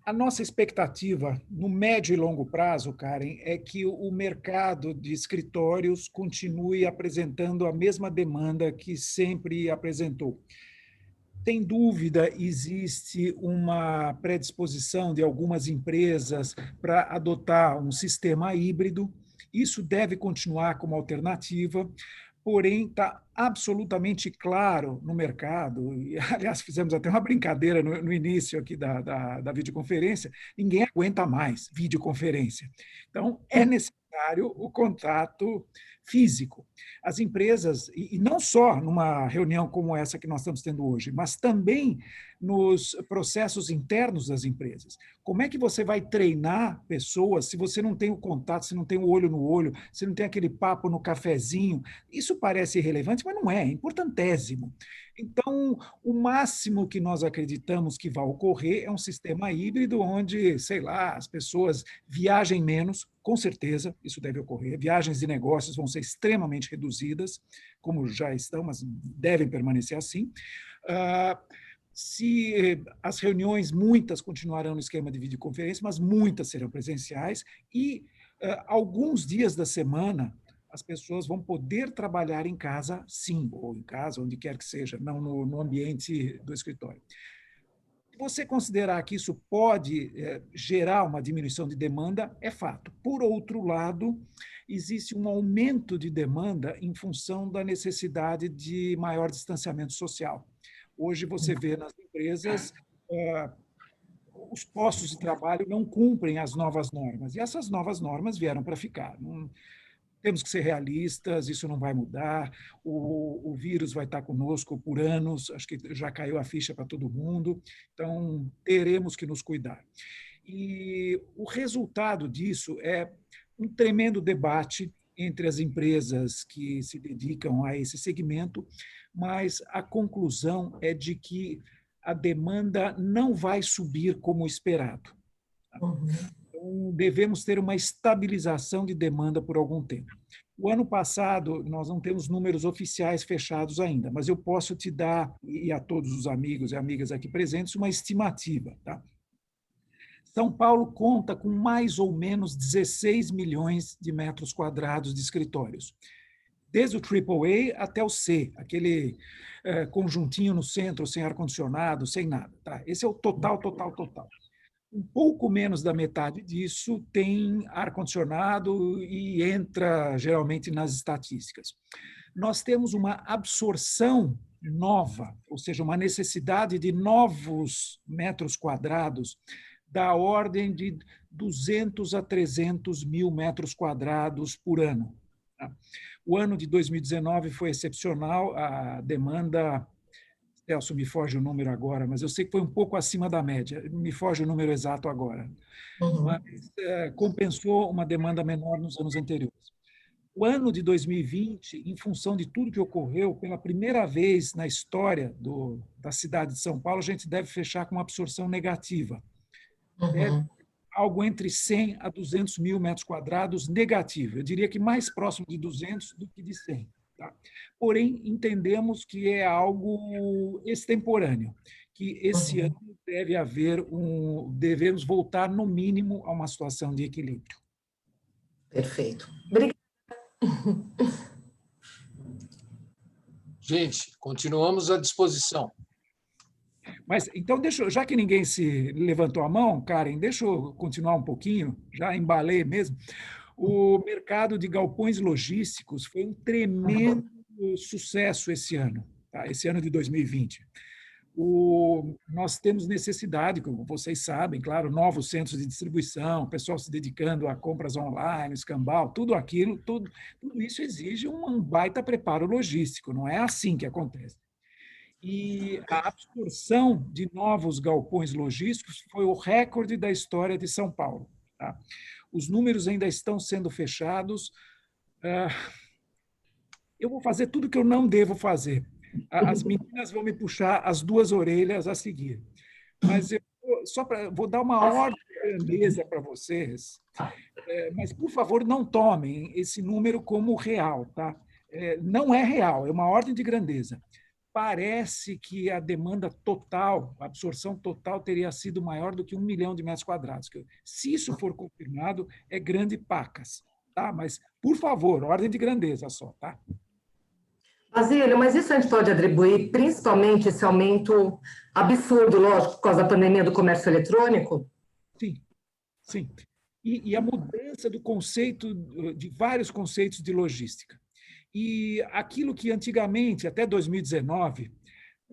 A nossa expectativa, no médio e longo prazo, Karen, é que o mercado de escritórios continue apresentando a mesma demanda que sempre apresentou. Sem dúvida, existe uma predisposição de algumas empresas para adotar um sistema híbrido. Isso deve continuar como alternativa, porém está absolutamente claro no mercado, e, aliás, fizemos até uma brincadeira no início aqui da videoconferência, ninguém aguenta mais videoconferência. Então, é necessário o contato físico. As empresas, e não só numa reunião como essa que nós estamos tendo hoje, mas também nos processos internos das empresas. Como é que você vai treinar pessoas se você não tem o contato, se não tem o olho no olho, se não tem aquele papo no cafezinho? Isso parece irrelevante, mas não é, é importantésimo. Então, o máximo que nós acreditamos que vai ocorrer é um sistema híbrido onde, sei lá, as pessoas viajem menos, com certeza isso deve ocorrer. Viagens de negócios vão ser extremamente reduzidas, como já estão, mas devem permanecer assim. Se as reuniões, muitas continuarão no esquema de videoconferência, mas muitas serão presenciais e alguns dias da semana as pessoas vão poder trabalhar em casa, sim, ou em casa, onde quer que seja, não no ambiente do escritório. Se você considerar que isso pode gerar uma diminuição de demanda, é fato. Por outro lado, existe um aumento de demanda em função da necessidade de maior distanciamento social. Hoje você vê nas empresas os postos de trabalho não cumprem as novas normas, e essas novas normas vieram para ficar. Temos que ser realistas, isso não vai mudar, o vírus vai estar conosco por anos, acho que já caiu a ficha para todo mundo, então teremos que nos cuidar. E o resultado disso é um tremendo debate entre as empresas que se dedicam a esse segmento, mas a conclusão é de que a demanda não vai subir como esperado. Então, devemos ter uma estabilização de demanda por algum tempo. O ano passado, nós não temos números oficiais fechados ainda, mas eu posso te dar, e a todos os amigos e amigas aqui presentes, uma estimativa. Tá? São Paulo conta com mais ou menos 16 milhões de metros quadrados de escritórios, desde o AAA até o C, aquele conjuntinho no centro, sem ar-condicionado, sem nada. Tá? Esse é o total. Um pouco menos da metade disso tem ar-condicionado e entra geralmente nas estatísticas. Nós temos uma absorção nova, ou seja, uma necessidade de novos metros quadrados da ordem de 200 a 300 mil metros quadrados por ano. O ano de 2019 foi excepcional, a demanda, Celso, me foge o número agora, mas eu sei que foi um pouco acima da média, me foge o número exato agora, mas compensou uma demanda menor nos anos anteriores. O ano de 2020, em função de tudo que ocorreu, pela primeira vez na história da cidade de São Paulo, a gente deve fechar com uma absorção negativa. Algo entre 100 a 200 mil metros quadrados negativo. Eu diria que mais próximo de 200 do que de 100. Tá? Porém, entendemos que é algo extemporâneo, que esse ano devemos voltar, no mínimo, a uma situação de equilíbrio. Perfeito. Obrigada. Gente, continuamos à disposição. Mas, então, já que ninguém se levantou a mão, Karen, deixa eu continuar um pouquinho, já embalei mesmo. O mercado de galpões logísticos foi um tremendo sucesso esse ano, tá? Esse ano de 2020. Nós temos necessidade, como vocês sabem, claro, novos centros de distribuição, pessoal se dedicando a compras online, escambau, tudo isso exige um baita preparo logístico, não é assim que acontece. E a absorção de novos galpões logísticos foi o recorde da história de São Paulo. Tá? Os números ainda estão sendo fechados. Eu vou fazer tudo o que eu não devo fazer. As meninas vão me puxar as duas orelhas a seguir. Mas eu vou dar uma ordem de grandeza para vocês, mas, por favor, não tomem esse número como real. Tá? Não é real, é uma ordem de grandeza. Parece que a demanda total, a absorção total, teria sido maior do que 1 milhão de metros quadrados. Se isso for confirmado, é grande pacas. Tá? Mas, por favor, ordem de grandeza só. Tá? Basílio, mas isso a gente pode atribuir principalmente esse aumento absurdo, lógico, por causa da pandemia do comércio eletrônico? Sim, sim. E a mudança do conceito, de vários conceitos de logística. E aquilo que antigamente, até 2019,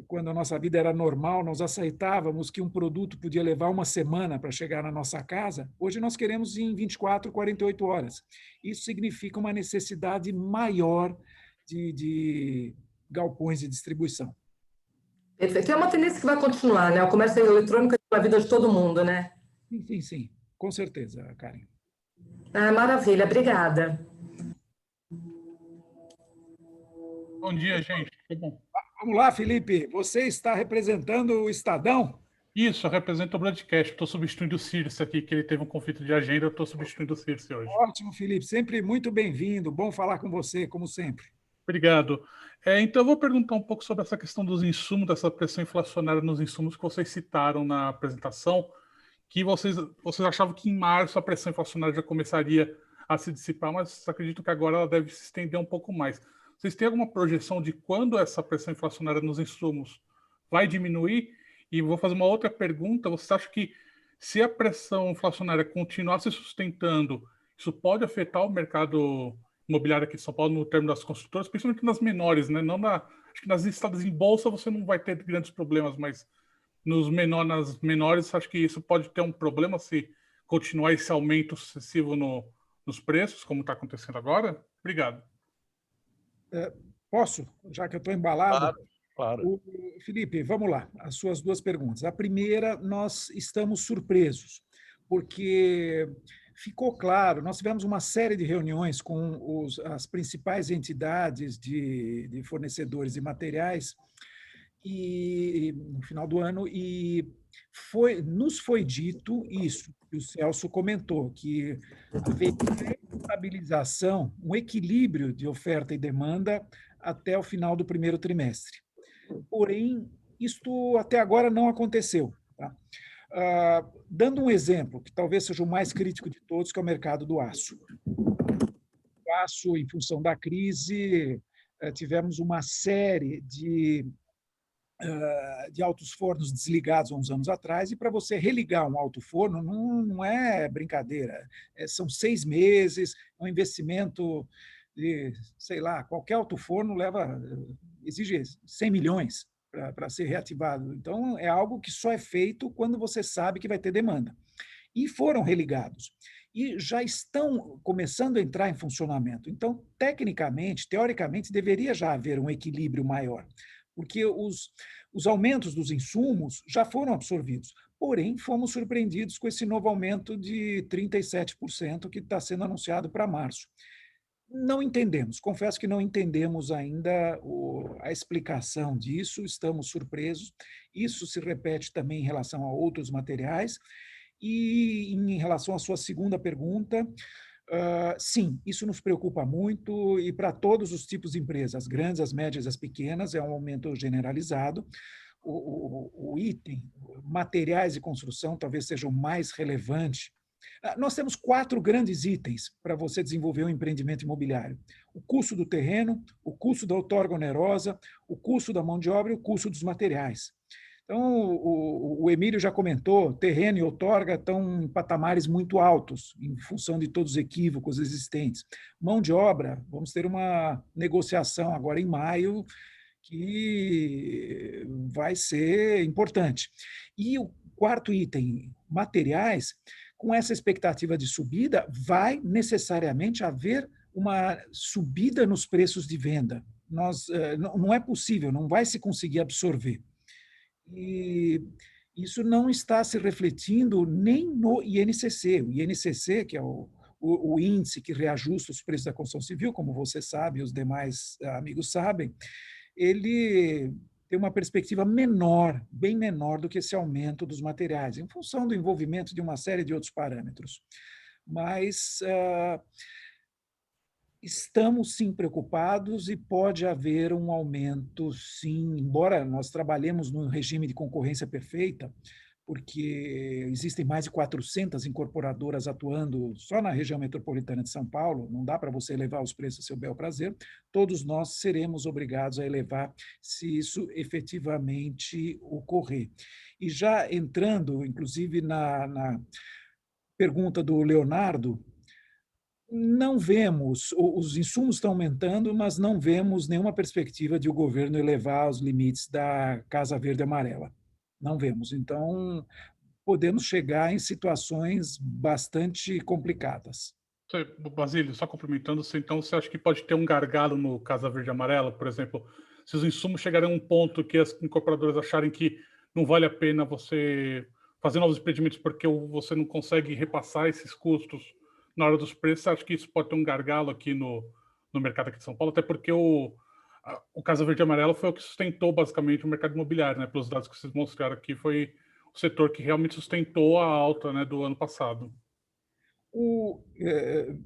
quando a nossa vida era normal, nós aceitávamos que um produto podia levar uma semana para chegar na nossa casa, hoje nós queremos em 24, 48 horas. Isso significa uma necessidade maior de galpões de distribuição. Perfeito. É uma tendência que vai continuar, né? O comércio eletrônico é na vida de todo mundo, né? Sim, com certeza, Karen. Maravilha, obrigada. Bom dia, gente. Vamos lá, Felipe. Você está representando o Estadão? Isso, eu represento o Broadcast. Estou substituindo o Circe aqui, que ele teve um conflito de agenda. Eu estou substituindo o Circe hoje. Ótimo, Felipe. Sempre muito bem-vindo. Bom falar com você, como sempre. Obrigado. Então, eu vou perguntar um pouco sobre essa questão dos insumos, dessa pressão inflacionária nos insumos que vocês citaram na apresentação, que vocês achavam que em março a pressão inflacionária já começaria a se dissipar, mas acredito que agora ela deve se estender um pouco mais. Vocês têm alguma projeção de quando essa pressão inflacionária nos insumos vai diminuir? E vou fazer uma outra pergunta. Você acha que se a pressão inflacionária continuar se sustentando, isso pode afetar o mercado imobiliário aqui de São Paulo no termo das construtoras, principalmente nas menores, né? Acho que nas listadas em bolsa você não vai ter grandes problemas, mas nas menores, acho que isso pode ter um problema se continuar esse aumento sucessivo nos preços, como está acontecendo agora? Obrigado. Posso? Já que eu estou embalado. Claro. Felipe, vamos lá. As suas duas perguntas. A primeira, nós estamos surpresos, porque ficou claro, nós tivemos uma série de reuniões com as principais entidades de fornecedores de materiais no final do ano, e nos foi dito isso, que o Celso comentou, que haveria estabilização, um equilíbrio de oferta e demanda até o final do primeiro trimestre. Porém, isto até agora não aconteceu. Tá? Dando um exemplo, que talvez seja o mais crítico de todos, que é o mercado do aço. O aço, em função da crise, tivemos uma série de altos fornos desligados há uns anos atrás, e para você religar um alto forno não é brincadeira, são 6 meses, é um investimento de, sei lá, qualquer alto forno exige 100 milhões para ser reativado. Então, é algo que só é feito quando você sabe que vai ter demanda. e foram religados. E já estão começando a entrar em funcionamento. Então, tecnicamente, teoricamente, deveria já haver um equilíbrio maior, porque os aumentos dos insumos já foram absorvidos. Porém, fomos surpreendidos com esse novo aumento de 37% que está sendo anunciado para março. Não entendemos, confesso que não entendemos ainda a explicação disso, estamos surpresos. Isso se repete também em relação a outros materiais. E em relação à sua segunda pergunta, sim, isso nos preocupa muito e para todos os tipos de empresas, as grandes, as médias, as pequenas, é um aumento generalizado. O item, materiais de construção, talvez seja o mais relevante. Nós temos 4 grandes itens para você desenvolver um empreendimento imobiliário: o custo do terreno, o custo da outorga onerosa, o custo da mão de obra e o custo dos materiais. Então, o Emílio já comentou, terreno e outorga estão em patamares muito altos, em função de todos os equívocos existentes. Mão de obra, vamos ter uma negociação agora em maio, que vai ser importante. E o quarto item, materiais, com essa expectativa de subida, vai necessariamente haver uma subida nos preços de venda. Não é possível, não vai se conseguir absorver. E isso não está se refletindo nem no INCC. O INCC, que é o índice que reajusta os preços da construção civil, como você sabe e os demais amigos sabem, ele tem uma perspectiva menor, bem menor do que esse aumento dos materiais, em função do envolvimento de uma série de outros parâmetros. Mas estamos, sim, preocupados e pode haver um aumento, sim, embora nós trabalhemos num regime de concorrência perfeita, porque existem mais de 400 incorporadoras atuando só na região metropolitana de São Paulo, não dá para você elevar os preços a seu bel prazer, todos nós seremos obrigados a elevar se isso efetivamente ocorrer. E já entrando, inclusive, na pergunta do Leonardo, não vemos, os insumos estão aumentando, mas não vemos nenhuma perspectiva de o governo elevar os limites da Casa Verde Amarela. Não vemos. Então, podemos chegar em situações bastante complicadas. Basílio, só complementando, então você acha que pode ter um gargalo no Casa Verde Amarela, por exemplo, se os insumos chegarem a um ponto que as incorporadoras acharem que não vale a pena você fazer novos empreendimentos porque você não consegue repassar esses custos na hora dos preços, acho que isso pode ter um gargalo aqui no mercado aqui de São Paulo, até porque o Casa Verde Amarela foi o que sustentou basicamente o mercado imobiliário, né? Pelos dados que vocês mostraram aqui, foi o setor que realmente sustentou a alta, né, do ano passado.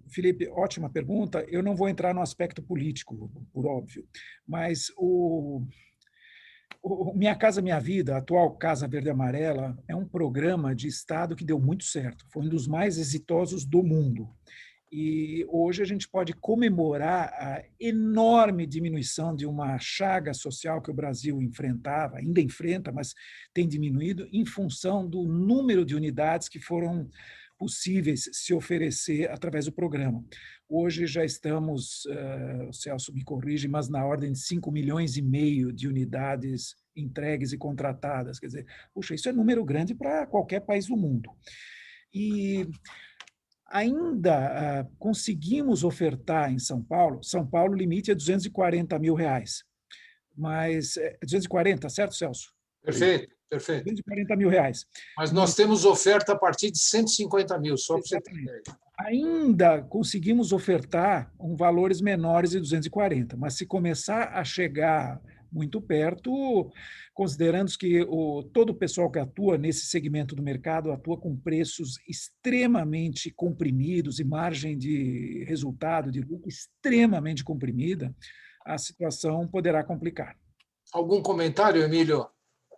Felipe, ótima pergunta. Eu não vou entrar no aspecto político, por óbvio, mas o Minha Casa Minha Vida, a atual Casa Verde e Amarela, é um programa de Estado que deu muito certo, foi um dos mais exitosos do mundo. E hoje a gente pode comemorar a enorme diminuição de uma chaga social que o Brasil enfrentava, ainda enfrenta, mas tem diminuído, em função do número de unidades que foram possíveis se oferecer através do programa. Hoje já estamos, o Celso me corrige, mas na ordem de 5,5 milhões de unidades entregues e contratadas. Quer dizer, puxa, isso é número grande para qualquer país do mundo. E ainda conseguimos ofertar em São Paulo, o limite é R$240 mil, mas 240, certo, Celso? Perfeito, perfeito. R$240 mil. Mas nós temos oferta a partir de 150 mil, só para você ter ideia. Ainda conseguimos ofertar valores menores de 240, mas se começar a chegar muito perto, considerando que todo o pessoal que atua nesse segmento do mercado atua com preços extremamente comprimidos e margem de resultado, de lucro extremamente comprimida, a situação poderá complicar. Algum comentário, Emílio?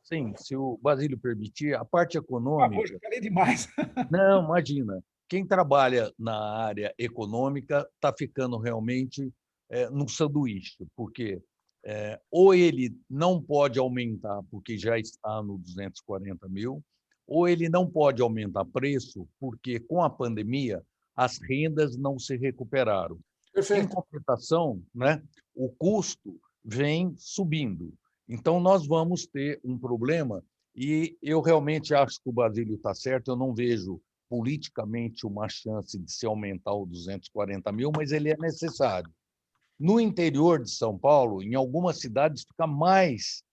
Sim, se o Basílio permitir, a parte econômica... Hoje eu falei demais. Não, imagina. Quem trabalha na área econômica está ficando realmente num sanduíche, porque ou ele não pode aumentar porque já está no 240 mil, ou ele não pode aumentar preço porque, com a pandemia, as rendas não se recuperaram. Perfeito. Em compensação, né, o custo vem subindo. Então, nós vamos ter um problema, e eu realmente acho que o Basílio está certo, eu não vejo politicamente uma chance de se aumentar o 240 mil, mas ele é necessário. No interior de São Paulo, em algumas cidades, fica mais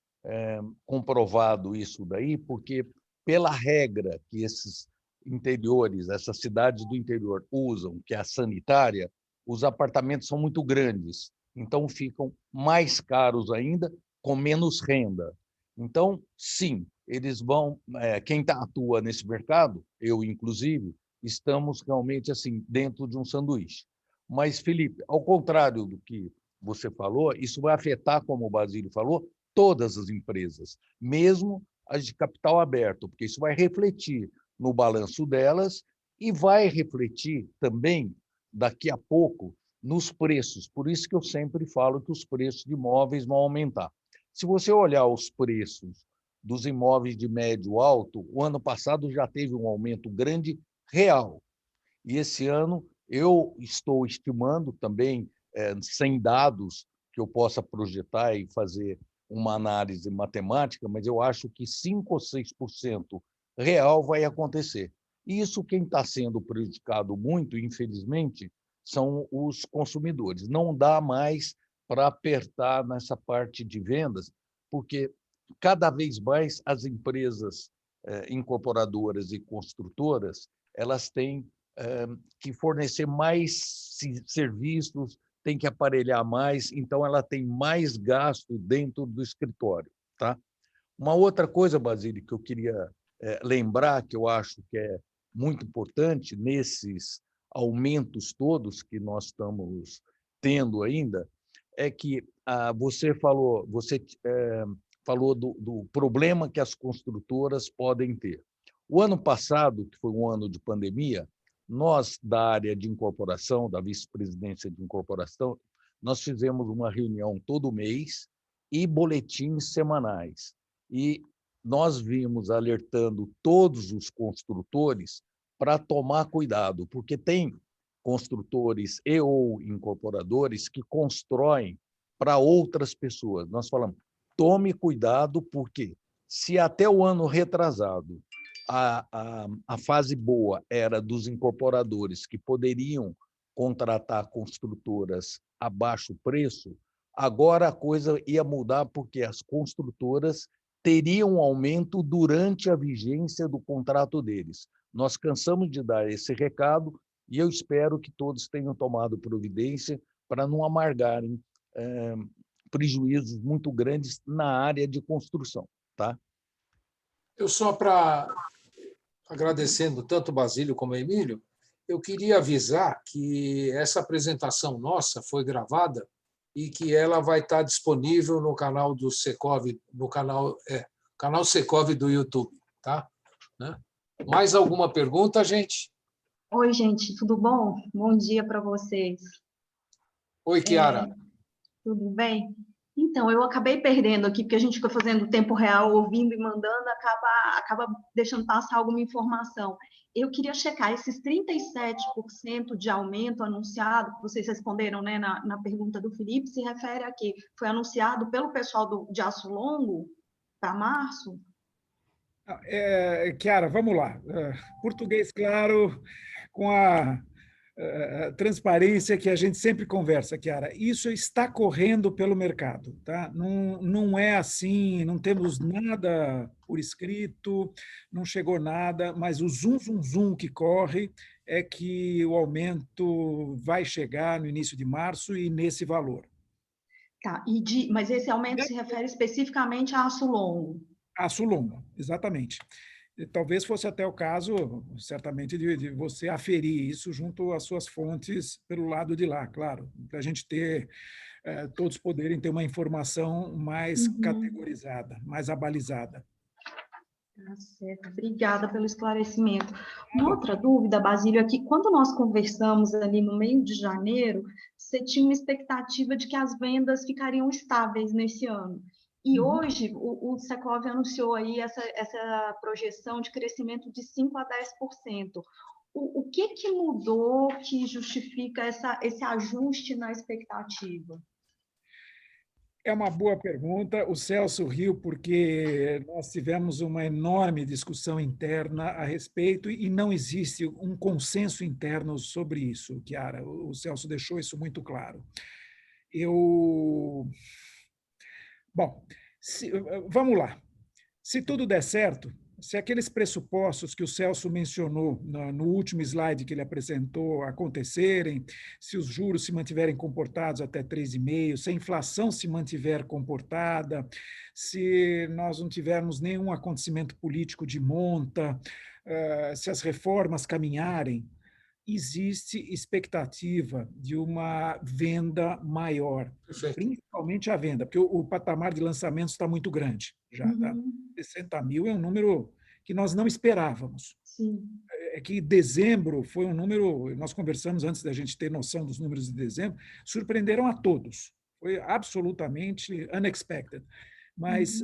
comprovado isso daí, porque, pela regra que esses interiores, essas cidades do interior usam, que é a sanitária, os apartamentos são muito grandes, então ficam mais caros ainda, com menos renda. Então, sim, eles vão. Quem atua nesse mercado, eu inclusive, estamos realmente assim dentro de um sanduíche. Mas, Felipe, ao contrário do que você falou, isso vai afetar, como o Basílio falou, todas as empresas, mesmo as de capital aberto, porque isso vai refletir no balanço delas e vai refletir também, daqui a pouco, nos preços. Por isso que eu sempre falo que os preços de imóveis vão aumentar. Se você olhar os preços dos imóveis de médio alto, o ano passado já teve um aumento grande real. E esse ano eu estou estimando também, sem dados que eu possa projetar e fazer uma análise matemática, mas eu acho que 5 ou 6% real vai acontecer. E isso quem está sendo prejudicado muito, infelizmente, são os consumidores. Não dá mais para apertar nessa parte de vendas, porque cada vez mais as empresas incorporadoras e construtoras elas têm que fornecer mais serviços, tem que aparelhar mais, então ela tem mais gasto dentro do escritório. Tá? Uma outra coisa, Basílio, que eu queria lembrar, que eu acho que é muito importante nesses aumentos todos que nós estamos tendo ainda, é que você falou do problema que as construtoras podem ter. O ano passado, que foi um ano de pandemia, nós, da área de incorporação, da vice-presidência de incorporação, nós fizemos uma reunião todo mês e boletins semanais. E nós vimos alertando todos os construtores para tomar cuidado, porque tem construtores e ou incorporadores que constroem para outras pessoas. Nós falamos, tome cuidado, porque se até o ano retrasado a fase boa era dos incorporadores que poderiam contratar construtoras a baixo preço, agora a coisa ia mudar porque as construtoras teriam um aumento durante a vigência do contrato deles. Nós cansamos de dar esse recado e eu espero que todos tenham tomado providência para não amargarem prejuízos muito grandes na área de construção. Tá? Eu só agradecendo tanto o Basílio como o Emílio, eu queria avisar que essa apresentação nossa foi gravada e que ela vai estar disponível no canal do Secov, no canal Secov do YouTube. Tá? Mais alguma pergunta, gente? Oi, gente, tudo bom? Bom dia para vocês. Oi, Chiara. Tudo bem? Então, eu acabei perdendo aqui, porque a gente fica fazendo tempo real, ouvindo e mandando, acaba deixando passar alguma informação. Eu queria checar esses 37% de aumento anunciado, que vocês responderam, né, na pergunta do Felipe, se refere a quê? Foi anunciado pelo pessoal de Aço Longo para março? Chiara, vamos lá. Português claro, com a transparência que a gente sempre conversa, Chiara. Isso está correndo pelo mercado. Tá? Não é assim, não temos nada por escrito, não chegou nada, mas o zum que corre é que o aumento vai chegar no início de março e nesse valor. Tá, mas esse aumento se refere especificamente a Aço Longo? Aço Longo, exatamente. E talvez fosse até o caso, certamente, de você aferir isso junto às suas fontes pelo lado de lá, claro, para a gente ter, todos poderem ter uma informação mais categorizada, mais abalizada. Tá certo, obrigada pelo esclarecimento. Uma outra dúvida, Basílio, aqui, quando nós conversamos ali no meio de janeiro, você tinha uma expectativa de que as vendas ficariam estáveis nesse ano. E hoje o Secov anunciou aí essa projeção de crescimento de 5% a 10%. O que mudou que justifica esse ajuste na expectativa? É uma boa pergunta. O Celso riu porque nós tivemos uma enorme discussão interna a respeito e não existe um consenso interno sobre isso, Chiara. O Celso deixou isso muito claro. Bom, vamos lá. Se tudo der certo, se aqueles pressupostos que o Celso mencionou no último slide que ele apresentou acontecerem, se os juros se mantiverem comportados até 3,5%, se a inflação se mantiver comportada, se nós não tivermos nenhum acontecimento político de monta, se as reformas caminharem, existe expectativa de uma venda maior, Perfeito. principalmente a venda, porque o patamar de lançamentos está muito grande já. Tá? 60 mil é um número que nós não esperávamos. Sim. É que dezembro foi um número, nós conversamos antes da gente ter noção dos números de dezembro, surpreenderam a todos. Foi absolutamente unexpected. Mas,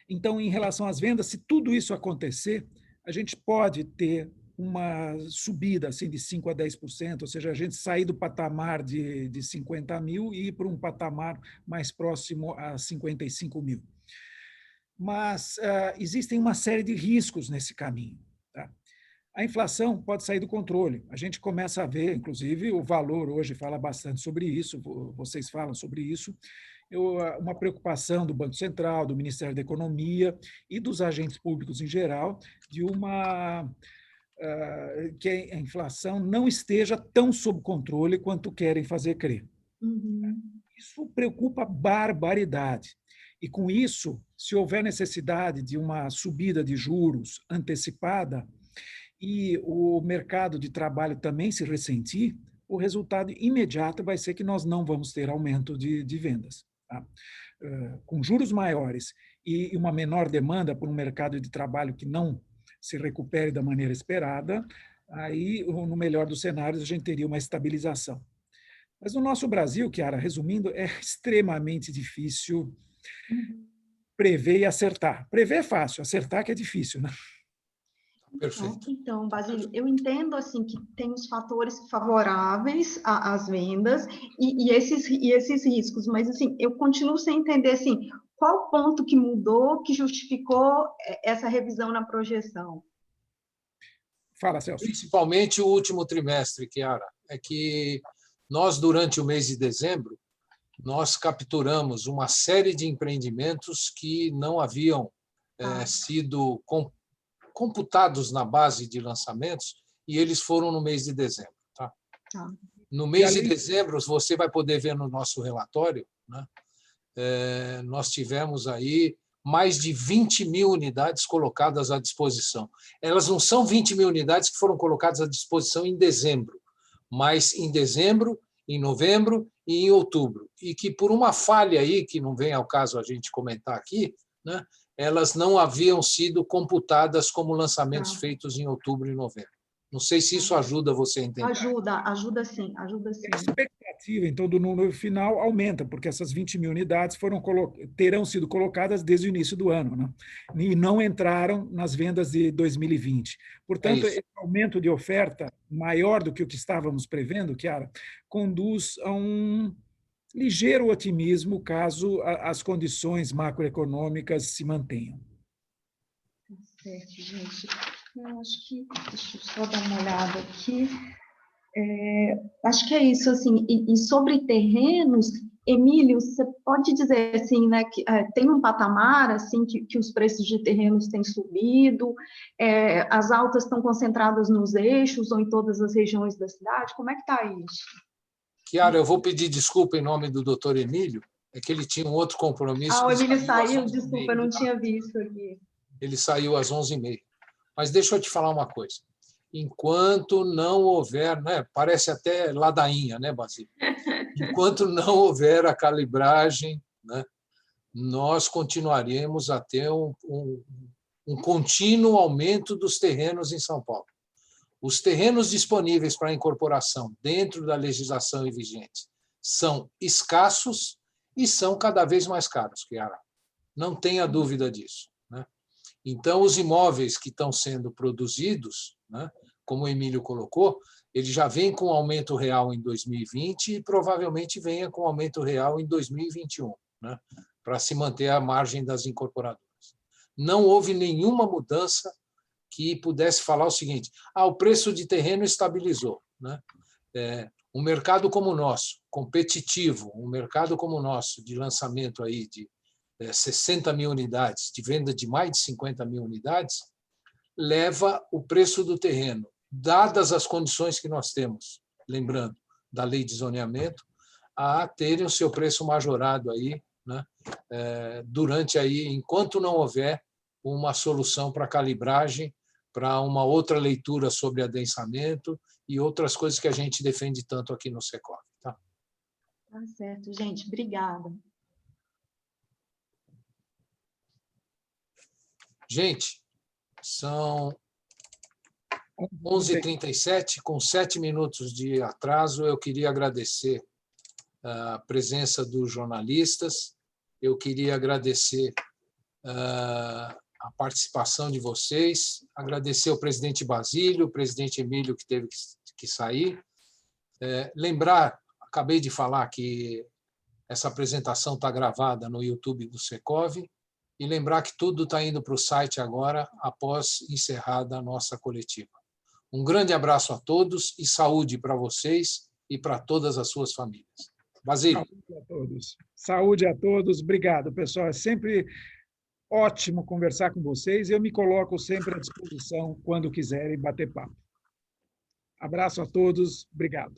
então, em relação às vendas, se tudo isso acontecer, a gente pode ter uma subida assim, de 5% a 10%, ou seja, a gente sair do patamar de 50 mil e ir para um patamar mais próximo a 55 mil. Mas existem uma série de riscos nesse caminho. Tá? A inflação pode sair do controle. A gente começa a ver, inclusive, o Valor hoje fala bastante sobre isso, vocês falam sobre isso, uma preocupação do Banco Central, do Ministério da Economia e dos agentes públicos em geral, de que a inflação não esteja tão sob controle quanto querem fazer crer. Isso preocupa barbaridade. E, com isso, se houver necessidade de uma subida de juros antecipada e o mercado de trabalho também se ressentir, o resultado imediato vai ser que nós não vamos ter aumento de vendas. Tá? Com juros maiores e uma menor demanda por um mercado de trabalho que não se recupere da maneira esperada, aí, no melhor dos cenários, a gente teria uma estabilização. Mas no nosso Brasil, Chiara, resumindo, é extremamente difícil prever e acertar. Prever é fácil, acertar que é difícil, né? Perfeito. Então, Basílio, eu entendo assim que tem os fatores favoráveis às vendas e esses riscos, mas assim, eu continuo sem entender assim, qual ponto que mudou, que justificou essa revisão na projeção? Fala, Celso. Principalmente o último trimestre, Chiara, é que nós, durante o mês de dezembro, nós capturamos uma série de empreendimentos que não haviam sido computados na base de lançamentos e eles foram no mês de dezembro. Tá? No mês de dezembro, você vai poder ver no nosso relatório, né? Nós tivemos aí mais de 20 mil unidades colocadas à disposição. Elas não são 20 mil unidades que foram colocadas à disposição em dezembro, mas em dezembro, em novembro e em outubro. E que, por uma falha aí, que não vem ao caso a gente comentar aqui, né, elas não haviam sido computadas como lançamentos feitos em outubro e novembro. Não sei se isso ajuda você a entender. Ajuda sim, ajuda sim. A expectativa, então, do número final aumenta, porque essas 20 mil unidades terão sido colocadas desde o início do ano, né? E não entraram nas vendas de 2020. Portanto, esse aumento de oferta, maior do que o que estávamos prevendo, Chiara, conduz a um ligeiro otimismo caso as condições macroeconômicas se mantenham. Certo, gente. Eu acho que... Deixa eu só dar uma olhada aqui. Acho que é isso, assim. E sobre terrenos, Emílio, você pode dizer, assim, né, que tem um patamar, assim, que os preços de terrenos têm subido, as altas estão concentradas nos eixos ou em todas as regiões da cidade? Como é que está isso? Chiara, eu vou pedir desculpa em nome do doutor Emílio, é que ele tinha um outro compromisso. O Emílio saiu, desculpa, eu não tinha visto aqui. Ele saiu às 11h30. Mas deixa eu te falar uma coisa. Enquanto não houver, né, parece até ladainha, né, Basílio? Enquanto não houver a calibragem, né, nós continuaremos a ter um contínuo aumento dos terrenos em São Paulo. Os terrenos disponíveis para incorporação dentro da legislação vigente são escassos e são cada vez mais caros, Chiara. Não tenha dúvida disso, né? Então, os imóveis que estão sendo produzidos, né, como o Emílio colocou, ele já vem com aumento real em 2020 e provavelmente venha com aumento real em 2021, né, para se manter a margem das incorporadoras. Não houve nenhuma mudança que pudesse falar o seguinte: o preço de terreno estabilizou, né? Um mercado como o nosso, competitivo, um mercado como o nosso, de lançamento aí de 60 mil unidades, de venda de mais de 50 mil unidades, leva o preço do terreno, dadas as condições que nós temos, lembrando, da lei de zoneamento, a terem o seu preço majorado aí, né, durante aí, enquanto não houver uma solução para calibragem, para uma outra leitura sobre adensamento e outras coisas que a gente defende tanto aqui no Secov. Tá certo, gente. Obrigada. Gente, são 11h37, com 7 minutos de atraso. Eu queria agradecer a presença dos jornalistas, eu queria agradecer a participação de vocês, agradecer ao presidente Basílio, o presidente Emílio, que teve que sair. Lembrar, acabei de falar que essa apresentação está gravada no YouTube do Secov, e lembrar que tudo está indo para o site agora, após encerrada a nossa coletiva. Um grande abraço a todos e saúde para vocês e para todas as suas famílias. Basílio. Saúde a todos. Saúde a todos. Obrigado, pessoal. É sempre ótimo conversar com vocês e eu me coloco sempre à disposição quando quiserem bater papo. Abraço a todos. Obrigado.